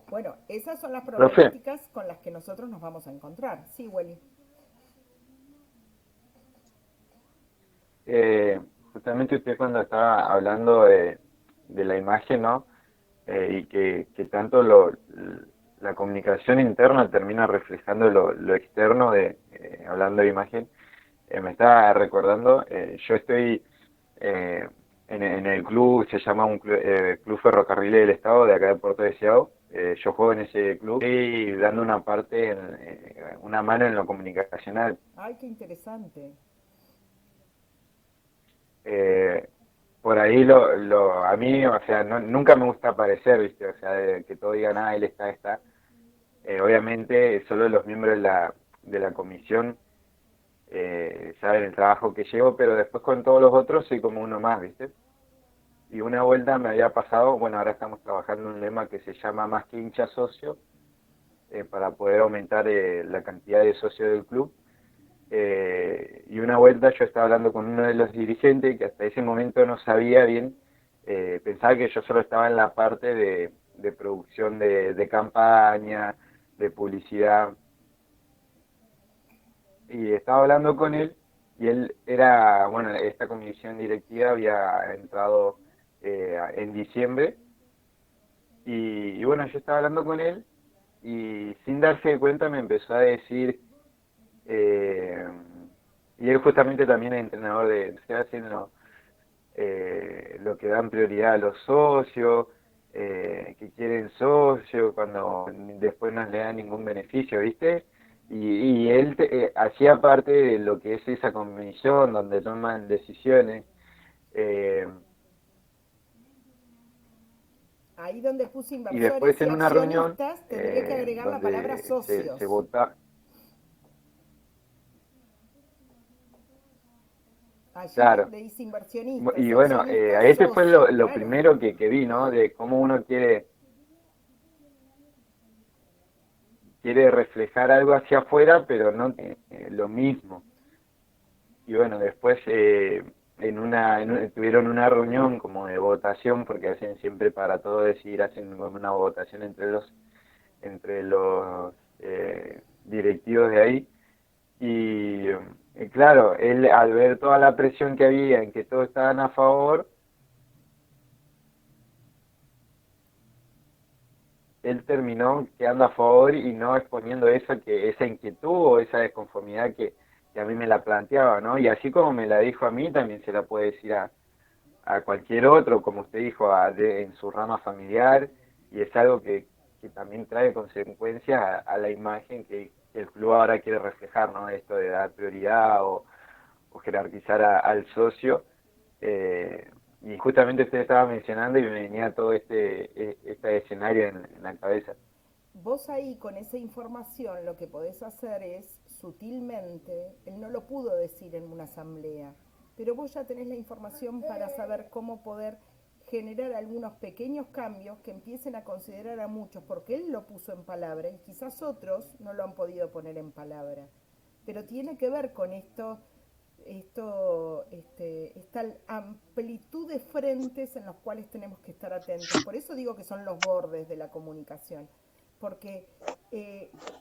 Speaker 1: bueno, esas son las
Speaker 3: Profe,
Speaker 1: problemáticas con las que nosotros nos vamos a encontrar. Sí, Welly.
Speaker 3: justamente usted cuando estaba hablando de la imagen, ¿no? Y que tanto la comunicación interna termina reflejando lo externo hablando de imagen, me está recordando, yo estoy eh, en el club, se llama Club Ferrocarril del Estado de acá de Puerto Deseado. Yo juego en ese club y dando una parte, una mano en lo comunicacional.
Speaker 1: Ay, qué interesante.
Speaker 3: Eh, por ahí a mí, o sea, nunca me gusta aparecer, ¿viste? O sea, que todo digan, él está. Obviamente, solo los miembros de la comisión saben el trabajo que llevo, pero después con todos los otros soy como uno más, ¿viste? Y una vuelta me había pasado, bueno, ahora estamos trabajando en un lema que se llama Más que hincha socio, para poder aumentar la cantidad de socios del club. Y una vuelta yo estaba hablando con uno de los dirigentes que hasta ese momento no sabía bien, pensaba que yo solo estaba en la parte de producción de campaña, de publicidad, y estaba hablando con él y él era, bueno, esta comisión directiva había entrado en diciembre y bueno, yo estaba hablando con él y sin darse cuenta me empezó a decir, eh, y él justamente también es entrenador se hacen lo que dan prioridad a los socios, que quieren socios cuando después no le dan ningún beneficio, ¿viste? Y él hacía parte de lo que es esa comisión donde toman decisiones. eh,
Speaker 1: Ahí donde puse
Speaker 3: y
Speaker 1: inversores
Speaker 3: después
Speaker 1: y
Speaker 3: en una reunión
Speaker 1: accionistas, tendría que agregar la palabra
Speaker 3: donde se
Speaker 1: socios.
Speaker 3: vota.
Speaker 1: Allí
Speaker 3: Claro.
Speaker 1: le dice inversionistas
Speaker 3: Y
Speaker 1: y
Speaker 3: bueno,
Speaker 1: accionistas,
Speaker 3: a ese fue
Speaker 1: socios,
Speaker 3: lo
Speaker 1: claro.
Speaker 3: primero que vi, ¿no? De cómo uno quiere reflejar algo hacia afuera, pero no lo mismo. Y bueno, después tuvieron una reunión como de votación, porque hacen siempre para todo decidir, hacen como una votación entre los directivos de ahí. Y claro, él al ver toda la presión que había en que todos estaban a favor, él terminó quedando a favor y no exponiendo esa inquietud o esa desconformidad que a mí me la planteaba, ¿no? Y así como me la dijo a mí, también se la puede decir a cualquier otro, como usted dijo, en su rama familiar, y es algo que también trae consecuencias a la imagen que el club ahora quiere reflejar, ¿no? Esto de dar prioridad o jerarquizar al socio. eh, y justamente usted estaba mencionando y me venía todo este escenario en la cabeza.
Speaker 1: Vos ahí con esa información lo que podés hacer es sutilmente, él no lo pudo decir en una asamblea, pero vos ya tenés la información para saber cómo poder generar algunos pequeños cambios que empiecen a considerar a muchos, porque él lo puso en palabra y quizás otros no lo han podido poner en palabra. Pero tiene que ver con esta amplitud de frentes en los cuales tenemos que estar atentos. Por eso digo que son los bordes de la comunicación, porque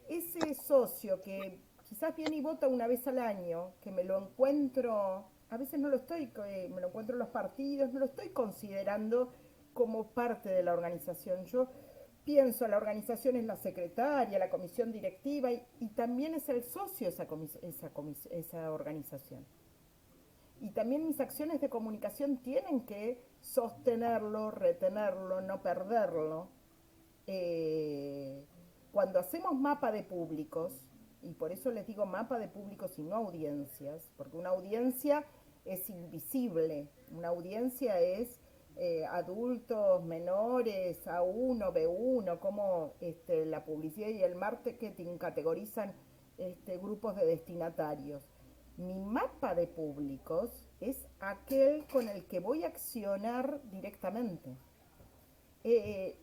Speaker 1: ese socio que quizás viene y vota una vez al año, que me lo encuentro, a veces no lo estoy, me lo encuentro en los partidos, no lo estoy considerando como parte de la organización. Yo pienso, la organización es la secretaria, la comisión directiva y también es el socio esa organización. Y también mis acciones de comunicación tienen que sostenerlo, retenerlo, no perderlo. Cuando hacemos mapa de públicos, y por eso les digo mapa de públicos y no audiencias, porque una audiencia es invisible, una audiencia es adultos, menores, A1, B1, como la publicidad y el marketing categorizan grupos de destinatarios. Mi mapa de públicos es aquel con el que voy a accionar directamente.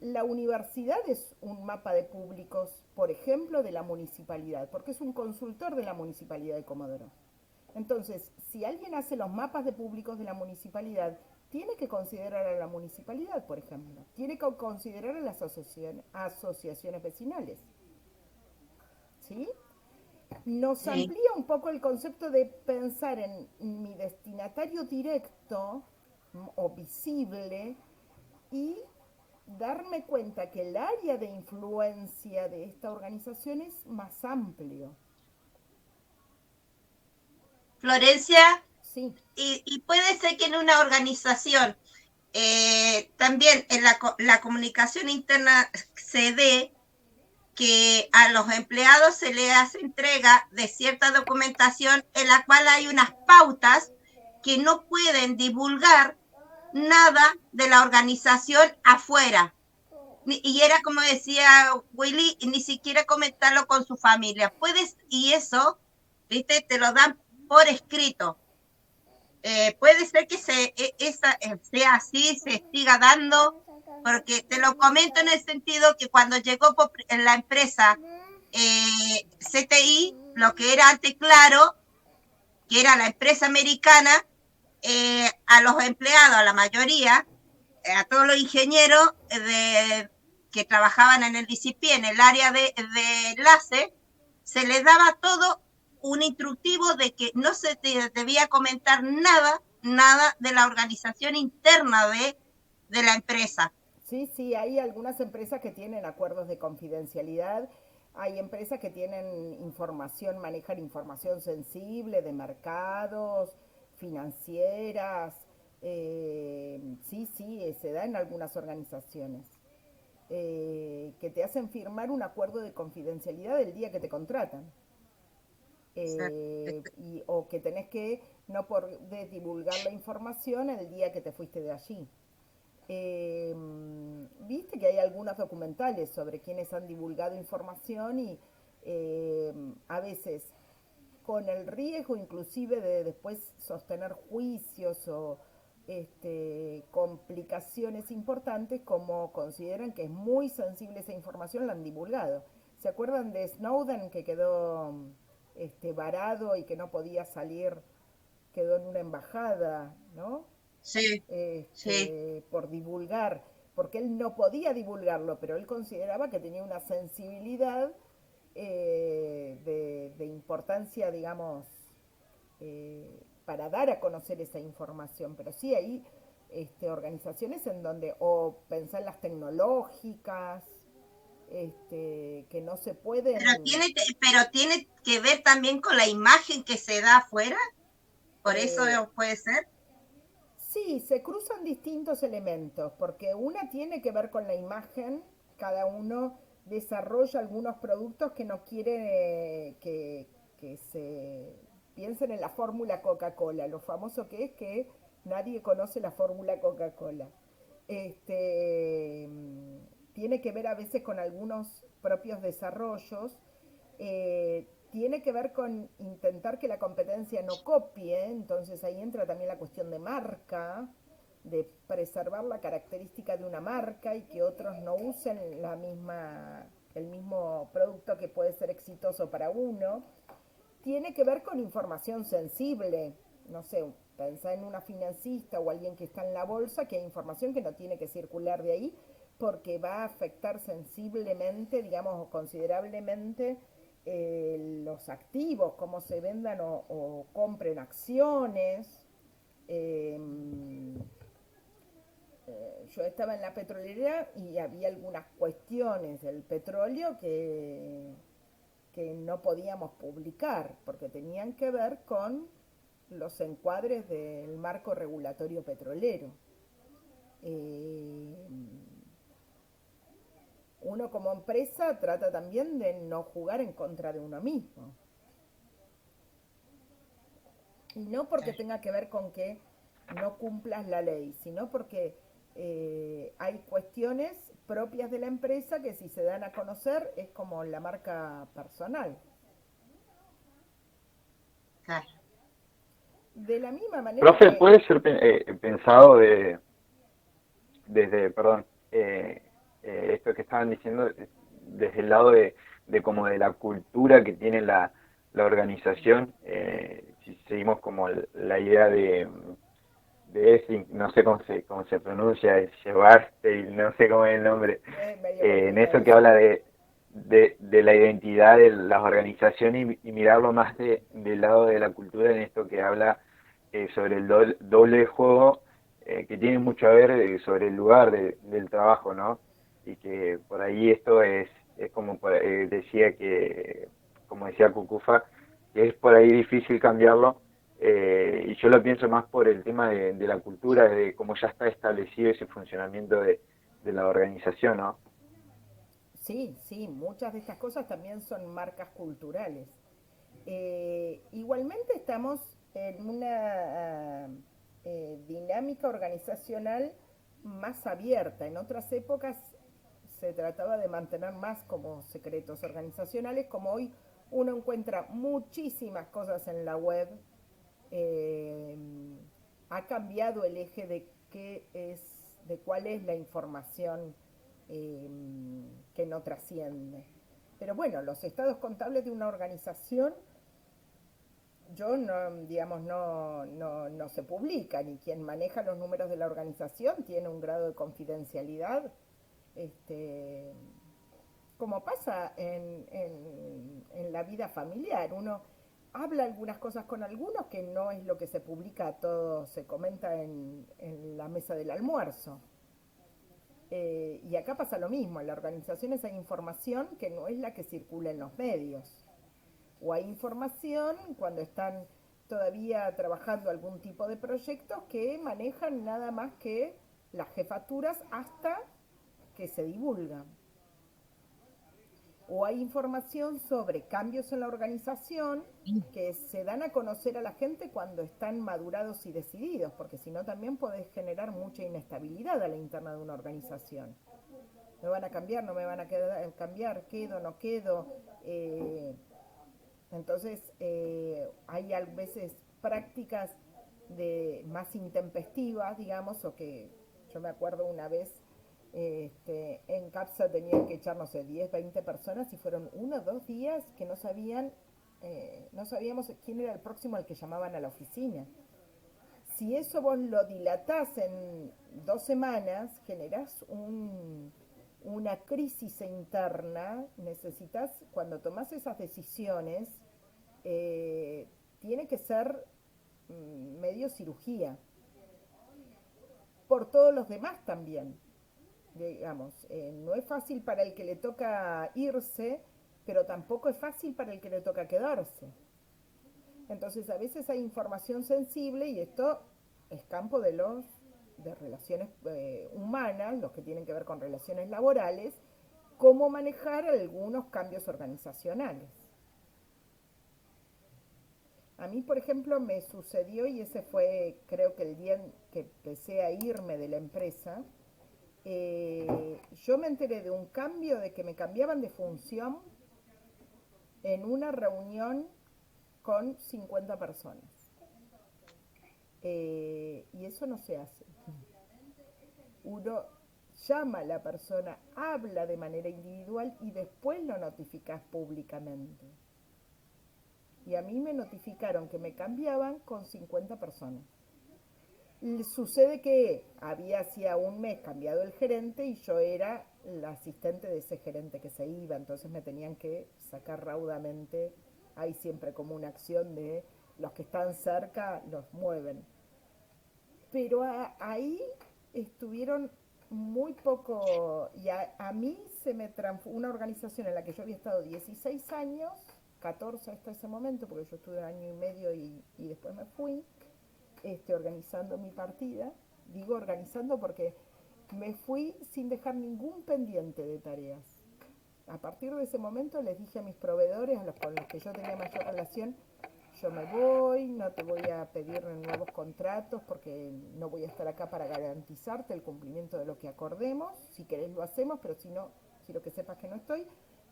Speaker 1: La universidad es un mapa de públicos, por ejemplo, de la municipalidad, porque es un consultor de la municipalidad de Comodoro. Entonces, si alguien hace los mapas de públicos de la municipalidad, tiene que considerar a la municipalidad, por ejemplo. Tiene que considerar a las asociaciones vecinales. ¿Sí? Nos amplía un poco el concepto de pensar en mi destinatario directo o visible y darme cuenta que el área de influencia de esta organización es más amplio.
Speaker 5: Florencia,
Speaker 1: sí.
Speaker 5: Y puede ser que en una organización también en la comunicación interna se dé que a los empleados se les hace entrega de cierta documentación en la cual hay unas pautas que no pueden divulgar nada de la organización afuera. Y era como decía Willy, ni siquiera comentarlo con su familia. Puedes, y eso, viste, te lo dan por escrito. Puede ser que sea así, se siga dando, porque te lo comento en el sentido que cuando llegó en la empresa CTI, lo que era antes Claro, que era la empresa americana, a los empleados, a la mayoría, a todos los ingenieros que trabajaban en el DCP, en el área de enlace, se les daba todo un instructivo de que no se debía comentar nada de la organización interna de la empresa.
Speaker 1: Sí, hay algunas empresas que tienen acuerdos de confidencialidad, hay empresas que tienen información, manejan información sensible de mercados, financieras, sí, se da en algunas organizaciones, que te hacen firmar un acuerdo de confidencialidad el día que te contratan. O que tenés que no poder divulgar la información el día que te fuiste de allí. Viste que hay algunos documentales sobre quienes han divulgado información y a veces con el riesgo inclusive de después sostener juicios o complicaciones importantes, como consideran que es muy sensible esa información, la han divulgado. ¿Se acuerdan de Snowden, que quedó varado y que no podía salir, quedó en una embajada, ¿no?
Speaker 5: Sí,
Speaker 1: Por divulgar, porque él no podía divulgarlo, pero él consideraba que tenía una sensibilidad de importancia, digamos, para dar a conocer esa información. Pero sí hay organizaciones en donde, o pensar en las tecnológicas, que no se pueden...
Speaker 5: Pero tiene que ver también con la imagen que se da afuera, por eso puede ser.
Speaker 1: Sí, se cruzan distintos elementos, porque una tiene que ver con la imagen, cada uno desarrolla algunos productos que no quiere que se piensen en la fórmula Coca-Cola, lo famoso que es que nadie conoce la fórmula Coca-Cola. Tiene que ver a veces con algunos propios desarrollos, tiene que ver con intentar que la competencia no copie, entonces ahí entra también la cuestión de marca, de preservar la característica de una marca y que otros no usen el mismo producto que puede ser exitoso para uno. Tiene que ver con información sensible, no sé, pensá en una financista o alguien que está en la bolsa, que hay información que no tiene que circular de ahí porque va a afectar sensiblemente, digamos, considerablemente los activos, cómo se vendan o compren acciones. yo estaba en la petrolera y había algunas cuestiones del petróleo que no podíamos publicar porque tenían que ver con los encuadres del marco regulatorio petrolero. Uno como empresa trata también de no jugar en contra de uno mismo. Y no porque tenga que ver con que no cumplas la ley, sino porque hay cuestiones propias de la empresa que si se dan a conocer es como la marca personal.
Speaker 5: Claro.
Speaker 1: De la misma manera
Speaker 3: Profe,
Speaker 1: que...
Speaker 3: ¿puede ser pensado desde, perdón, esto que estaban diciendo, desde el lado de como de la cultura que tiene la organización, si seguimos como la idea de ese, no sé cómo se pronuncia, llevaste, no sé cómo es el nombre,
Speaker 1: medio
Speaker 3: en eso
Speaker 1: complicado,
Speaker 3: que
Speaker 1: sí.
Speaker 3: habla de la identidad de las organizaciones y mirarlo más del lado de la cultura, en esto que habla sobre el doble juego, que tiene mucho a ver sobre el lugar del trabajo, ¿no? Y que por ahí esto es como decía que, como decía Cucufa, que es por ahí difícil cambiarlo, y yo lo pienso más por el tema de la cultura, de cómo ya está establecido ese funcionamiento de la organización, ¿no?
Speaker 1: Sí, sí, muchas de estas cosas también son marcas culturales. Igualmente estamos en una dinámica organizacional más abierta. En otras épocas se trataba de mantener más como secretos organizacionales, como hoy uno encuentra muchísimas cosas en la web. eh, ha cambiado el eje de qué es, de cuál es la información eh, que no trasciende. Pero bueno, los estados contables de una organización, yo no, digamos, no se publican y quien maneja los números de la organización tiene un grado de confidencialidad, este, como pasa en la vida familiar. Uno habla algunas cosas con algunos que no es lo que se publica, todo se comenta en la mesa del almuerzo. Y acá pasa lo mismo, en las organizaciones hay información que no es la que circula en los medios. O hay información cuando están todavía trabajando algún tipo de proyectos que manejan nada más que las jefaturas hasta que se divulgan. O hay información sobre cambios en la organización que se dan a conocer a la gente cuando están madurados y decididos, porque si no también podés generar mucha inestabilidad a la interna de una organización. ¿Me van a cambiar? ¿No me van a cambiar? ¿Quedo? ¿No quedo? Entonces hay a veces prácticas más intempestivas, digamos, o que yo me acuerdo una vez en CAPSA tenían que echar, no sé, 10, 20 personas y fueron 1 o 2 días que no sabíamos quién era el próximo al que llamaban a la oficina. Si eso vos lo dilatás en 2 semanas, generás una crisis interna, necesitas, cuando tomás esas decisiones, tiene que ser medio cirugía. Por todos los demás también, digamos. No es fácil para el que le toca irse, pero tampoco es fácil para el que le toca quedarse. Entonces a veces hay información sensible y esto es campo de relaciones humanas, los que tienen que ver con relaciones laborales, cómo manejar algunos cambios organizacionales. A mí, por ejemplo, me sucedió, y ese fue creo que el día en que empecé a irme de la empresa, yo me enteré de un cambio, de que me cambiaban de función en una reunión con 50 personas. Y eso no se hace. Uno llama a la persona, habla de manera individual y después lo notificas públicamente. Y a mí me notificaron que me cambiaban con 50 personas. Sucede que había hacía un mes cambiado el gerente y yo era la asistente de ese gerente que se iba, entonces me tenían que sacar raudamente. Hay siempre como una acción de los que están cerca los mueven. Pero ahí estuvieron muy poco, y a mí se me transformó una organización en la que yo había estado 16 años, 14 hasta ese momento, porque yo estuve 1 año y medio y después me fui, organizando mi partida. Digo organizando porque me fui sin dejar ningún pendiente de tareas. A partir de ese momento les dije a mis proveedores, a los con los que yo tenía mayor relación, yo me voy, no te voy a pedir nuevos contratos porque no voy a estar acá para garantizarte el cumplimiento de lo que acordemos. Si querés lo hacemos, pero si no, quiero que sepas que no estoy.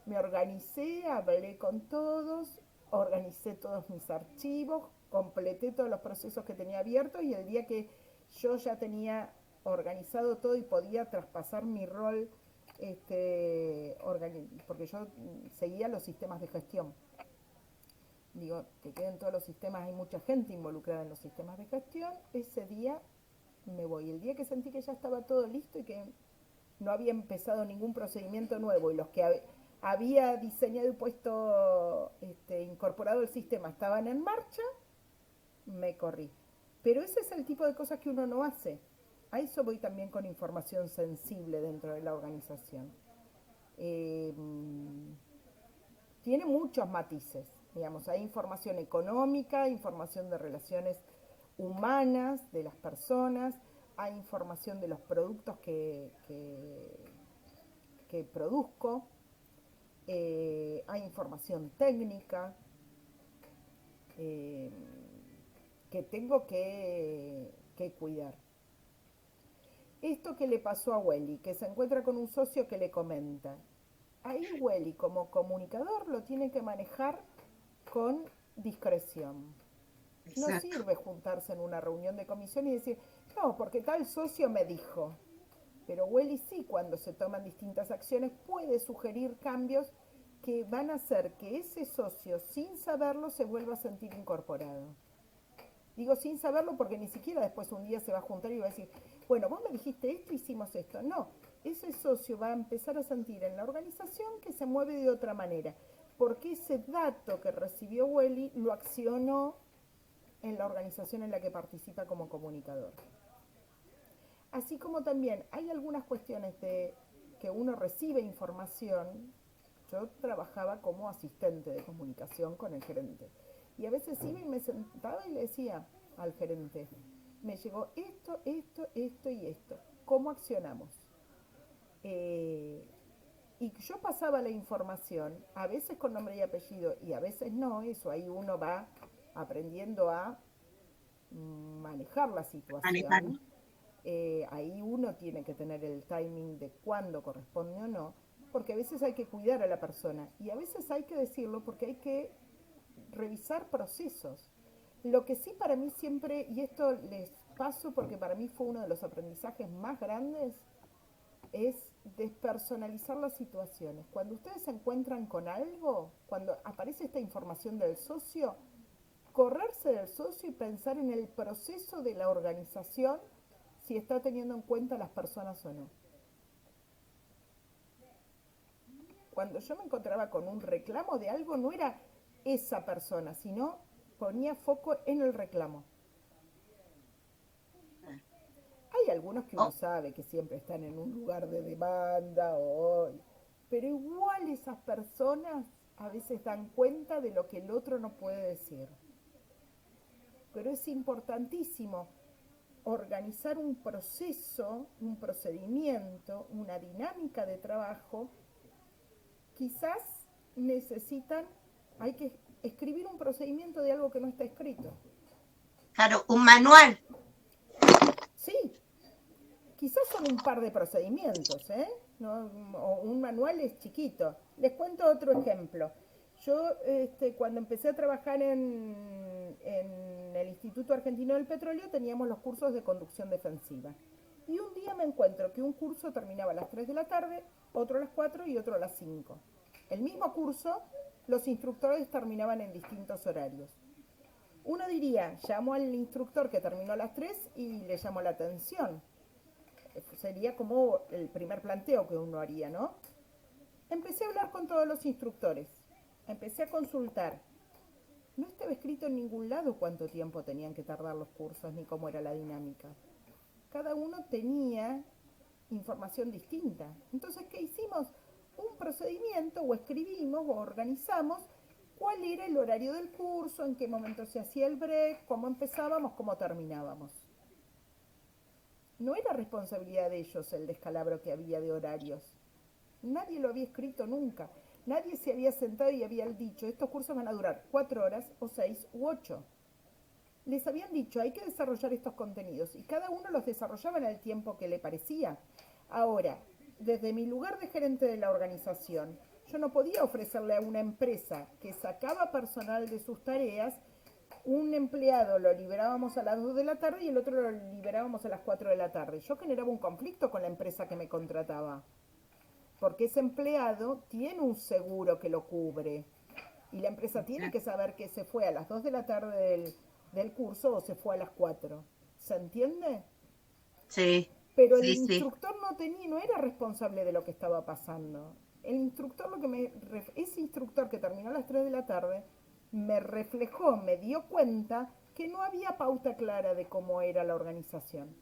Speaker 1: Me organicé, hablé con todos, organicé todos mis archivos, completé todos los procesos que tenía abiertos, y el día que yo ya tenía organizado todo y podía traspasar mi rol, porque yo seguía los sistemas de gestión. Digo, que queden todos los sistemas, hay mucha gente involucrada en los sistemas de gestión. Ese día me voy. El día que sentí que ya estaba todo listo y que no había empezado ningún procedimiento nuevo y los que había diseñado y puesto, incorporado el sistema estaban en marcha, me corrí. Pero ese es el tipo de cosas que uno no hace. A eso voy también con información sensible dentro de la organización. Tiene muchos matices, digamos, hay información económica, información de relaciones humanas, de las personas, hay información de los productos que produzco, hay información técnica que tengo que cuidar. Esto que le pasó a Welly, que se encuentra con un socio que le comenta, ahí Welly como comunicador lo tiene que manejar con discreción. No
Speaker 5: Exacto.
Speaker 1: sirve juntarse en una reunión de comisión y decir, no, porque tal socio me dijo. Pero Welly sí, cuando se toman distintas acciones, puede sugerir cambios que van a hacer que ese socio, sin saberlo, se vuelva a sentir incorporado. Digo sin saberlo porque ni siquiera después un día se va a juntar y va a decir, bueno, vos me dijiste esto, hicimos esto. No, ese socio va a empezar a sentir en la organización que se mueve de otra manera, porque ese dato que recibió Welly lo accionó en la organización en la que participa como comunicador. Así como también hay algunas cuestiones de que uno recibe información. Yo trabajaba como asistente de comunicación con el gerente. Y a veces iba y me sentaba y le decía al gerente, me llegó esto, esto, esto y esto. ¿Cómo accionamos? Y yo pasaba la información, a veces con nombre y apellido y a veces no. Eso ahí uno va aprendiendo a manejar la situación. Ahí uno tiene que tener el timing de cuándo corresponde o no, porque a veces hay que cuidar a la persona y a veces hay que decirlo porque hay que revisar procesos. Lo que sí para mí siempre, y esto les paso porque para mí fue uno de los aprendizajes más grandes, es despersonalizar las situaciones. Cuando ustedes se encuentran con algo, cuando aparece esta información del socio, correrse del socio y pensar en el proceso de la organización, si está teniendo en cuenta a las personas o no. Cuando yo me encontraba con un reclamo de algo, no era esa persona, sino ponía foco en el reclamo. Hay algunos que uno sabe que siempre están en un lugar de demanda, pero igual esas personas a veces dan cuenta de lo que el otro no puede decir. Pero es importantísimo organizar un proceso, un procedimiento, una dinámica de trabajo. Quizás hay que escribir un procedimiento de algo que no está escrito.
Speaker 5: Claro, un manual.
Speaker 1: Sí, quizás son un par de procedimientos, ¿no? O un manual es chiquito. Les cuento otro ejemplo. Yo cuando empecé a trabajar en el Instituto Argentino del Petróleo teníamos los cursos de conducción defensiva. Y un día me encuentro que un curso terminaba a las 3 de la tarde, otro a las 4 y otro a las 5. El mismo curso, los instructores terminaban en distintos horarios. Uno diría, llamo al instructor que terminó a las 3 y le llamo la atención. Sería como el primer planteo que uno haría, ¿no? Empecé a hablar con todos los instructores. Empecé a consultar. No estaba escrito en ningún lado cuánto tiempo tenían que tardar los cursos ni cómo era la dinámica. cada uno tenía información distinta. Entonces, ¿qué hicimos? Un procedimiento, o escribimos, o organizamos cuál era el horario del curso, en qué momento se hacía el break, cómo empezábamos, cómo terminábamos. No era responsabilidad de ellos el descalabro que había de horarios. Nadie lo había escrito nunca. Nadie se había sentado y había dicho, estos cursos van a durar 4 horas, o 6, u 8. Les habían dicho, hay que desarrollar estos contenidos, y cada uno los desarrollaba en el tiempo que le parecía. Ahora, desde mi lugar de gerente de la organización, yo no podía ofrecerle a una empresa que sacaba personal de sus tareas, un empleado lo liberábamos a las 2 de la tarde y el otro lo liberábamos a las 4 de la tarde. Yo generaba un conflicto con la empresa que me contrataba, porque ese empleado tiene un seguro que lo cubre, y la empresa tiene que saber que se fue a las 2 de la tarde del curso o se fue a las 4. ¿Se entiende?
Speaker 5: Sí.
Speaker 1: Pero
Speaker 5: Sí,
Speaker 1: el
Speaker 5: sí.
Speaker 1: instructor no era responsable de lo que estaba pasando. El instructor, ese instructor que terminó a las 3 de la tarde, me reflejó, me dio cuenta que no había pauta clara de cómo era la organización.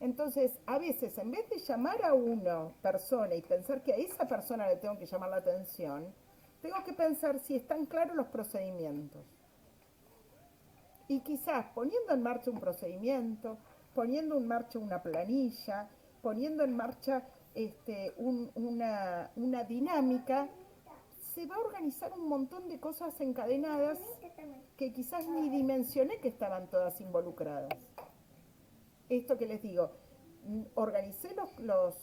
Speaker 1: Entonces, a veces, en vez de llamar a una persona y pensar que a esa persona le tengo que llamar la atención, tengo que pensar si están claros los procedimientos. Y quizás poniendo en marcha un procedimiento, poniendo en marcha una planilla, poniendo en marcha una dinámica, se va a organizar un montón de cosas encadenadas que quizás ni dimensioné que estaban todas involucradas. Esto que les digo, organicé los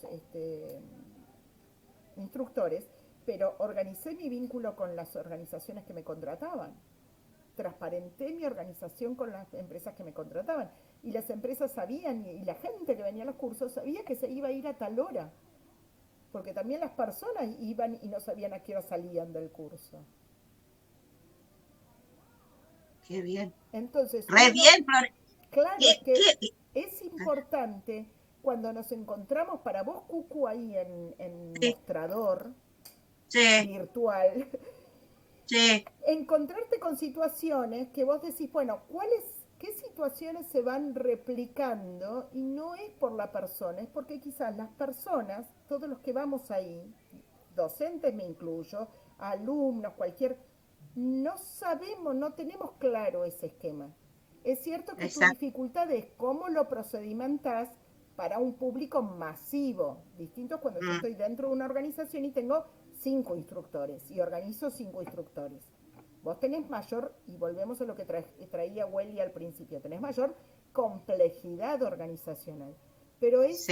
Speaker 1: instructores, pero organicé mi vínculo con las organizaciones que me contrataban. Transparenté mi organización con las empresas que me contrataban, y las empresas sabían, y la gente que venía a los cursos sabía que se iba a ir a tal hora, porque también las personas iban y no sabían a qué hora salían del curso.
Speaker 5: Qué bien.
Speaker 1: Entonces,
Speaker 5: Re bien, Flor.
Speaker 1: claro
Speaker 5: ¿Qué?
Speaker 1: es importante cuando nos encontramos, para vos, Cucu, ahí en
Speaker 5: Sí.
Speaker 1: mostrador
Speaker 5: Sí,
Speaker 1: virtual,
Speaker 5: sí.
Speaker 1: encontrarte con situaciones que vos decís, bueno, qué situaciones se van replicando, y no es por la persona, es porque quizás las personas, todos los que vamos ahí, docentes me incluyo, alumnos, no sabemos, no tenemos claro ese esquema. Es cierto que tu
Speaker 5: Exacto.
Speaker 1: dificultad es cómo lo procedimentás para un público masivo. Distinto cuando yo estoy dentro de una organización y tengo 5 instructores y organizo 5 instructores. Vos tenés mayor, y volvemos a lo que traía Welly al principio, tenés mayor complejidad organizacional. Pero es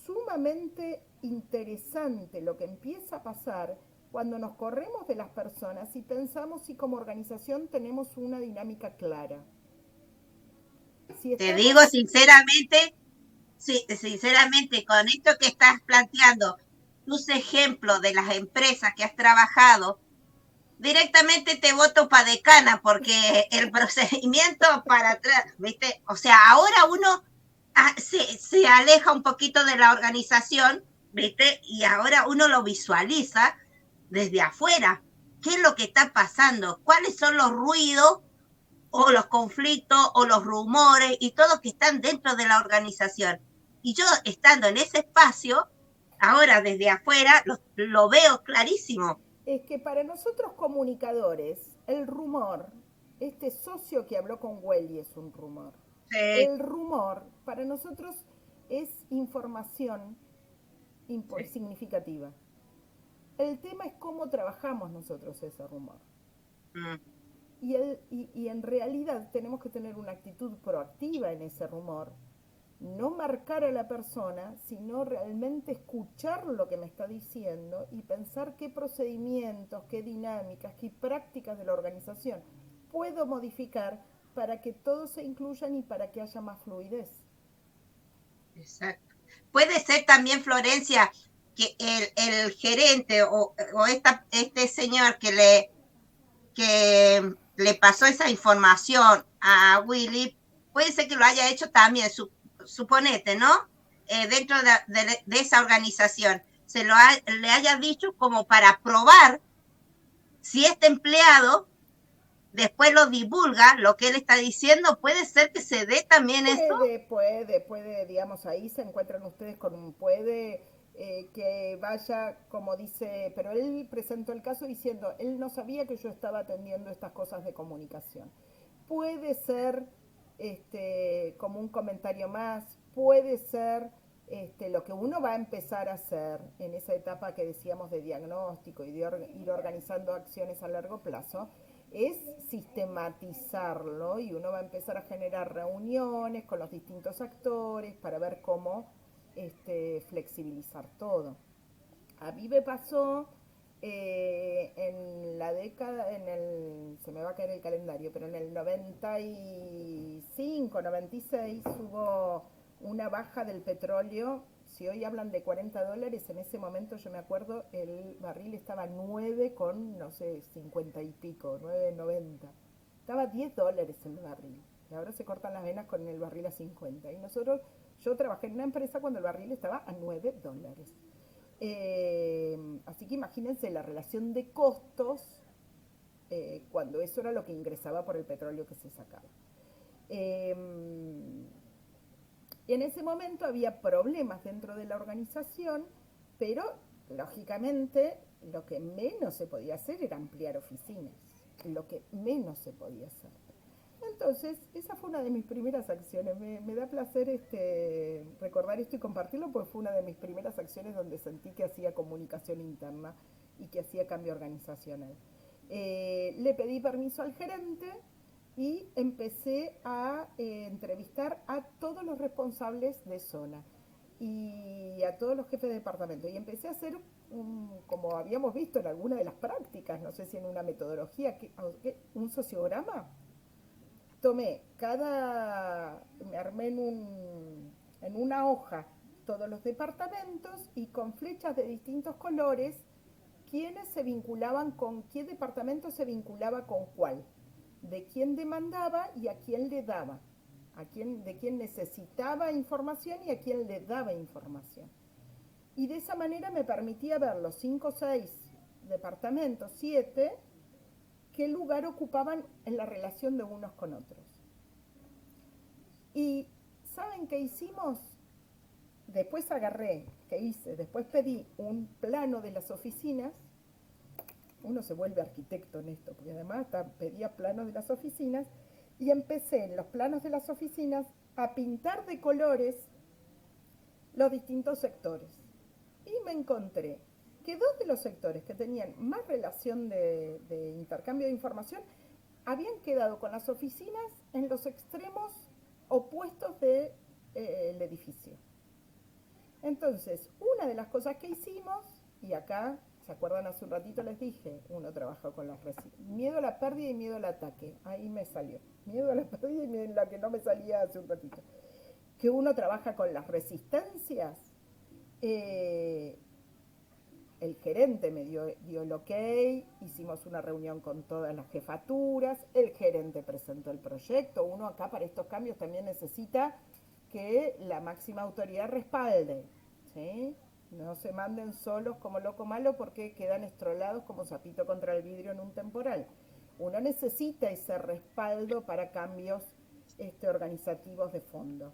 Speaker 1: sumamente interesante lo que empieza a pasar cuando nos corremos de las personas y pensamos si como organización tenemos una dinámica clara.
Speaker 5: Te digo sinceramente, con esto que estás planteando, tus ejemplos de las empresas que has trabajado, directamente te voto para decana, porque el procedimiento para atrás, ¿viste? O sea, ahora uno se aleja un poquito de la organización, ¿viste? Y ahora uno lo visualiza desde afuera. ¿Qué es lo que está pasando? ¿Cuáles son los ruidos o los conflictos o los rumores y todo que están dentro de la organización? Y yo, estando en ese espacio, ahora desde afuera, lo veo clarísimo.
Speaker 1: Es que para nosotros comunicadores, el rumor, este socio que habló con Welly es un rumor.
Speaker 5: Sí.
Speaker 1: El rumor para nosotros es información significativa. El tema es cómo trabajamos nosotros ese rumor. Y en realidad tenemos que tener una actitud proactiva en ese rumor, no marcar a la persona, sino realmente escuchar lo que me está diciendo y pensar qué procedimientos, qué dinámicas, qué prácticas de la organización puedo modificar para que todos se incluyan y para que haya más fluidez.
Speaker 5: Exacto. Puede ser también, Florencia, que el gerente o este señor que le pasó esa información a Willy, puede ser que lo haya hecho también, suponete, ¿no? Dentro de esa organización, le haya dicho como para probar si este empleado después lo divulga, lo que él está diciendo, puede ser que se dé también esto.
Speaker 1: Puede, digamos, ahí se encuentran ustedes con un puede que vaya, como dice, pero él presentó el caso diciendo, él no sabía que yo estaba atendiendo estas cosas de comunicación. Puede ser como un comentario más, puede ser lo que uno va a empezar a hacer en esa etapa que decíamos de diagnóstico y de ir organizando acciones a largo plazo, es sistematizarlo y uno va a empezar a generar reuniones con los distintos actores para ver cómo flexibilizar todo. A mí me pasó en la década, se me va a caer el calendario, pero en el 95, 96 hubo una baja del petróleo. Si hoy hablan de $40, en ese momento yo me acuerdo el barril estaba 9 con, no sé, 50 y pico, 9.90. Estaba $10 el barril. Y ahora se cortan las venas con el barril a 50. Y yo trabajé en una empresa cuando el barril estaba a $9. Así que imagínense la relación de costos cuando eso era lo que ingresaba por el petróleo que se sacaba. Y en ese momento había problemas dentro de la organización, pero lógicamente lo que menos se podía hacer era ampliar oficinas, lo que menos se podía hacer. Entonces, esa fue una de mis primeras acciones. Me da placer recordar esto y compartirlo, porque fue una de mis primeras acciones donde sentí que hacía comunicación interna y que hacía cambio organizacional. Le pedí permiso al gerente y empecé a entrevistar a todos los responsables de zona y a todos los jefes de departamento. Y empecé a hacer, como habíamos visto en alguna de las prácticas, no sé si en una metodología, un sociograma. Me armé en una hoja todos los departamentos y con flechas de distintos colores, quiénes se vinculaban con qué departamento se vinculaba con cuál, de quién demandaba y a quién le daba, de quién necesitaba información y a quién le daba información. Y de esa manera me permitía ver los 5 o 6 departamentos, 7, qué lugar ocupaban en la relación de unos con otros. Y ¿saben qué hicimos? Después después pedí un plano de las oficinas. Uno se vuelve arquitecto en esto, porque además pedía planos de las oficinas y empecé en los planos de las oficinas a pintar de colores los distintos sectores. Y me encontré que 2 de los sectores que tenían más relación de intercambio de información habían quedado con las oficinas en los extremos opuestos del edificio. Entonces, una de las cosas que hicimos, y acá, ¿se acuerdan? Hace un ratito les dije, uno trabaja con las miedo a la pérdida y miedo al ataque. Ahí me salió. Miedo a la pérdida y miedo a la que no me salía hace un ratito. Que uno trabaja con las resistencias. El gerente me dio el ok, hicimos una reunión con todas las jefaturas, el gerente presentó el proyecto. Uno acá para estos cambios también necesita que la máxima autoridad respalde, ¿sí? No se manden solos como loco malo porque quedan estrolados como sapito contra el vidrio en un temporal. Uno necesita ese respaldo para cambios organizativos de fondo.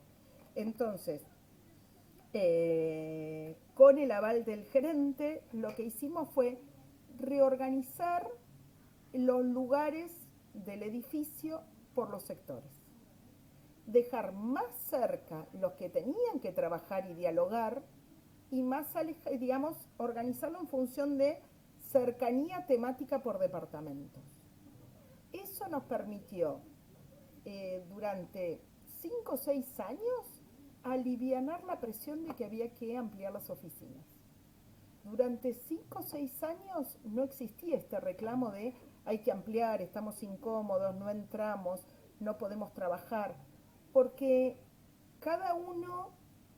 Speaker 1: Entonces, con el aval del gerente, lo que hicimos fue reorganizar los lugares del edificio por los sectores. Dejar más cerca los que tenían que trabajar y dialogar y más, digamos, organizarlo en función de cercanía temática por departamentos. Eso nos permitió durante 5 o 6 años alivianar la presión de que había que ampliar las oficinas. Durante 5 o 6 años no existía este reclamo de hay que ampliar, estamos incómodos, no entramos, no podemos trabajar, porque cada uno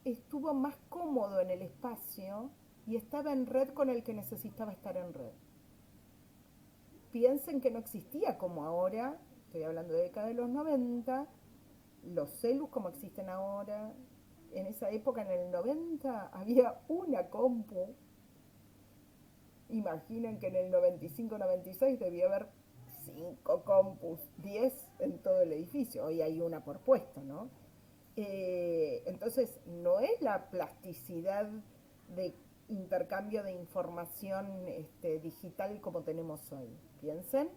Speaker 1: estuvo más cómodo en el espacio y estaba en red con el que necesitaba estar en red. Piensen que no existía como ahora, estoy hablando de década de los 90, los celus como existen ahora. En esa época, en el 90, había una compu. Imaginen que en el 95-96 debía haber 5 compus, 10 en todo el edificio, hoy hay una por puesto, ¿no? Entonces, no es la plasticidad de intercambio de información digital como tenemos hoy. Piensen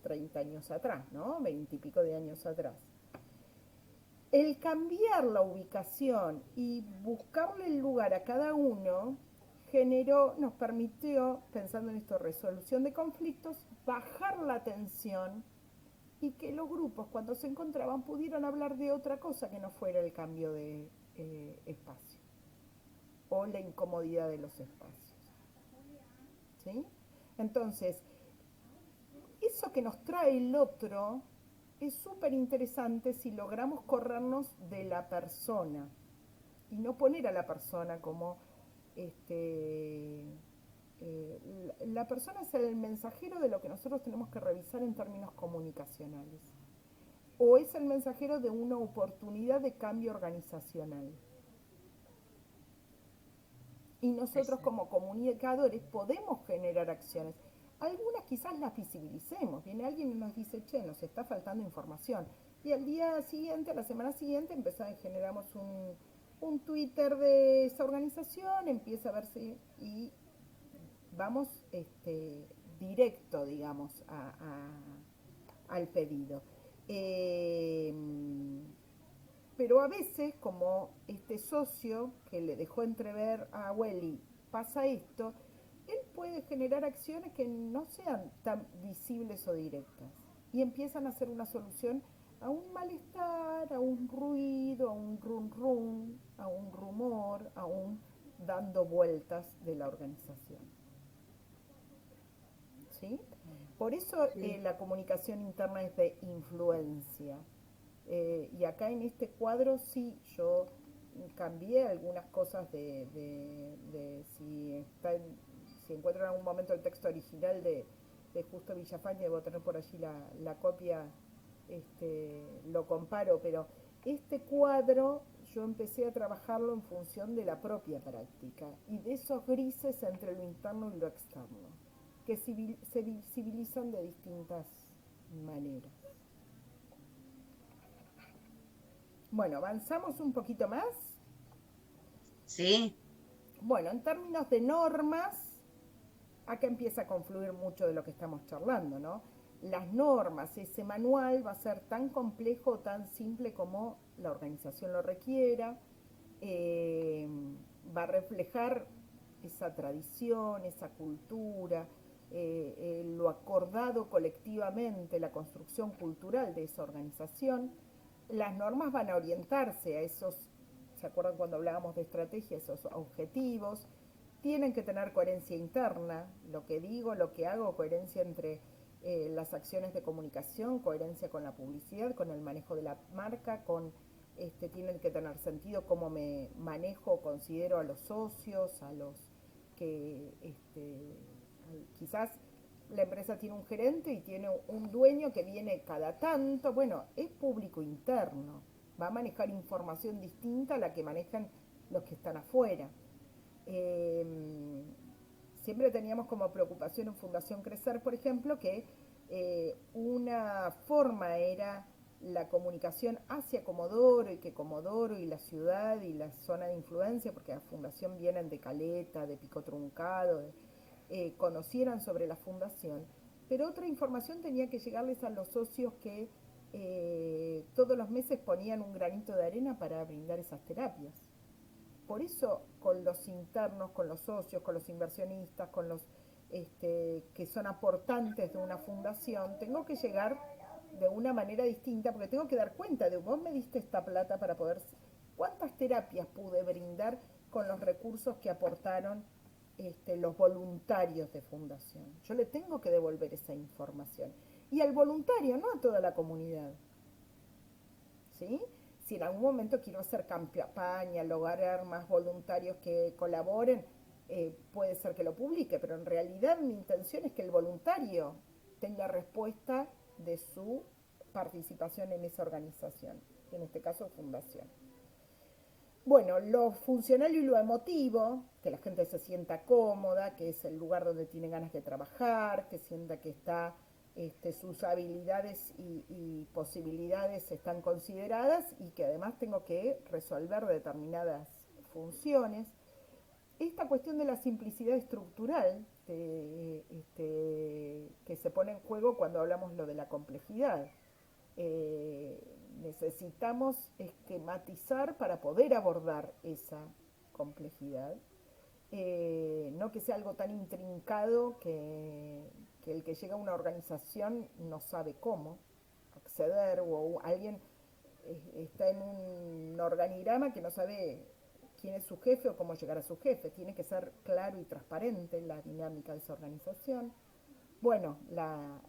Speaker 1: 30 años atrás, ¿no? 20 y pico de años atrás. El cambiar la ubicación y buscarle el lugar a cada uno nos permitió, pensando en esto, resolución de conflictos, bajar la tensión y que los grupos cuando se encontraban pudieran hablar de otra cosa que no fuera el cambio de espacio o la incomodidad de los espacios. ¿Sí? Entonces, eso que nos trae el otro es súper interesante si logramos corrernos de la persona y no poner a la persona como la persona es el mensajero de lo que nosotros tenemos que revisar en términos comunicacionales o es el mensajero de una oportunidad de cambio organizacional. Y nosotros como comunicadores podemos generar acciones. Algunas quizás las visibilicemos. Viene alguien y nos dice, che, nos está faltando información. Y al día siguiente, a la semana siguiente, generamos un Twitter de esa organización, empieza a verse y vamos directo, digamos, al pedido. Pero a veces, como este socio que le dejó entrever a Welly pasa esto, él puede generar acciones que no sean tan visibles o directas y empiezan a ser una solución a un malestar, a un ruido, a un rum rum, a un rumor, a un dando vueltas de la organización. ¿Sí? Por eso la comunicación interna es de influencia. Y acá en este cuadro sí, yo cambié algunas cosas si encuentro en algún momento el texto original de Justo Villafañe, debo tener por allí la copia, lo comparo, pero este cuadro yo empecé a trabajarlo en función de la propia práctica y de esos grises entre lo interno y lo externo, que se visibilizan de distintas maneras. Bueno, avanzamos un poquito más.
Speaker 5: Sí.
Speaker 1: Bueno, en términos de normas, acá empieza a confluir mucho de lo que estamos charlando, ¿no? Las normas, ese manual va a ser tan complejo o tan simple como la organización lo requiera, va a reflejar esa tradición, esa cultura, lo acordado colectivamente, la construcción cultural de esa organización. Las normas van a orientarse a esos, ¿se acuerdan cuando hablábamos de estrategia? Esos objetivos. Tienen que tener coherencia interna, lo que digo, lo que hago, coherencia entre las acciones de comunicación, coherencia con la publicidad, con el manejo de la marca, tienen que tener sentido cómo me manejo, considero a los socios, a los que quizás la empresa tiene un gerente y tiene un dueño que viene cada tanto, bueno, es público interno, va a manejar información distinta a la que manejan los que están afuera. Siempre teníamos como preocupación en Fundación Crecer, por ejemplo, que una forma era la comunicación hacia Comodoro y que Comodoro y la ciudad y la zona de influencia, porque la fundación vienen de Caleta, de Pico Truncado, conocieran sobre la fundación, pero otra información tenía que llegarles a los socios que todos los meses ponían un granito de arena para brindar esas terapias. Por eso con los internos, con los socios, con los inversionistas, con los que son aportantes de una fundación, tengo que llegar de una manera distinta porque tengo que dar cuenta de vos me diste esta plata para poder... ¿Cuántas terapias pude brindar con los recursos que aportaron los voluntarios de fundación? Yo le tengo que devolver esa información. Y al voluntario, no a toda la comunidad. ¿Sí? Si en algún momento quiero hacer campaña, lograr más voluntarios que colaboren, puede ser que lo publique, pero en realidad mi intención es que el voluntario tenga respuesta de su participación en esa organización, en este caso fundación. Bueno, lo funcional y lo emotivo, que la gente se sienta cómoda, que es el lugar donde tiene ganas de trabajar, que sienta que está sus habilidades y posibilidades están consideradas y que además tengo que resolver determinadas funciones. Esta cuestión de la simplicidad estructural que se pone en juego cuando hablamos lo de la complejidad. Necesitamos esquematizar para poder abordar esa complejidad. No que sea algo tan intrincado que el que llega a una organización no sabe cómo acceder, o alguien está en un organigrama que no sabe quién es su jefe o cómo llegar a su jefe. Tiene que ser claro y transparente la dinámica de esa organización. Bueno, la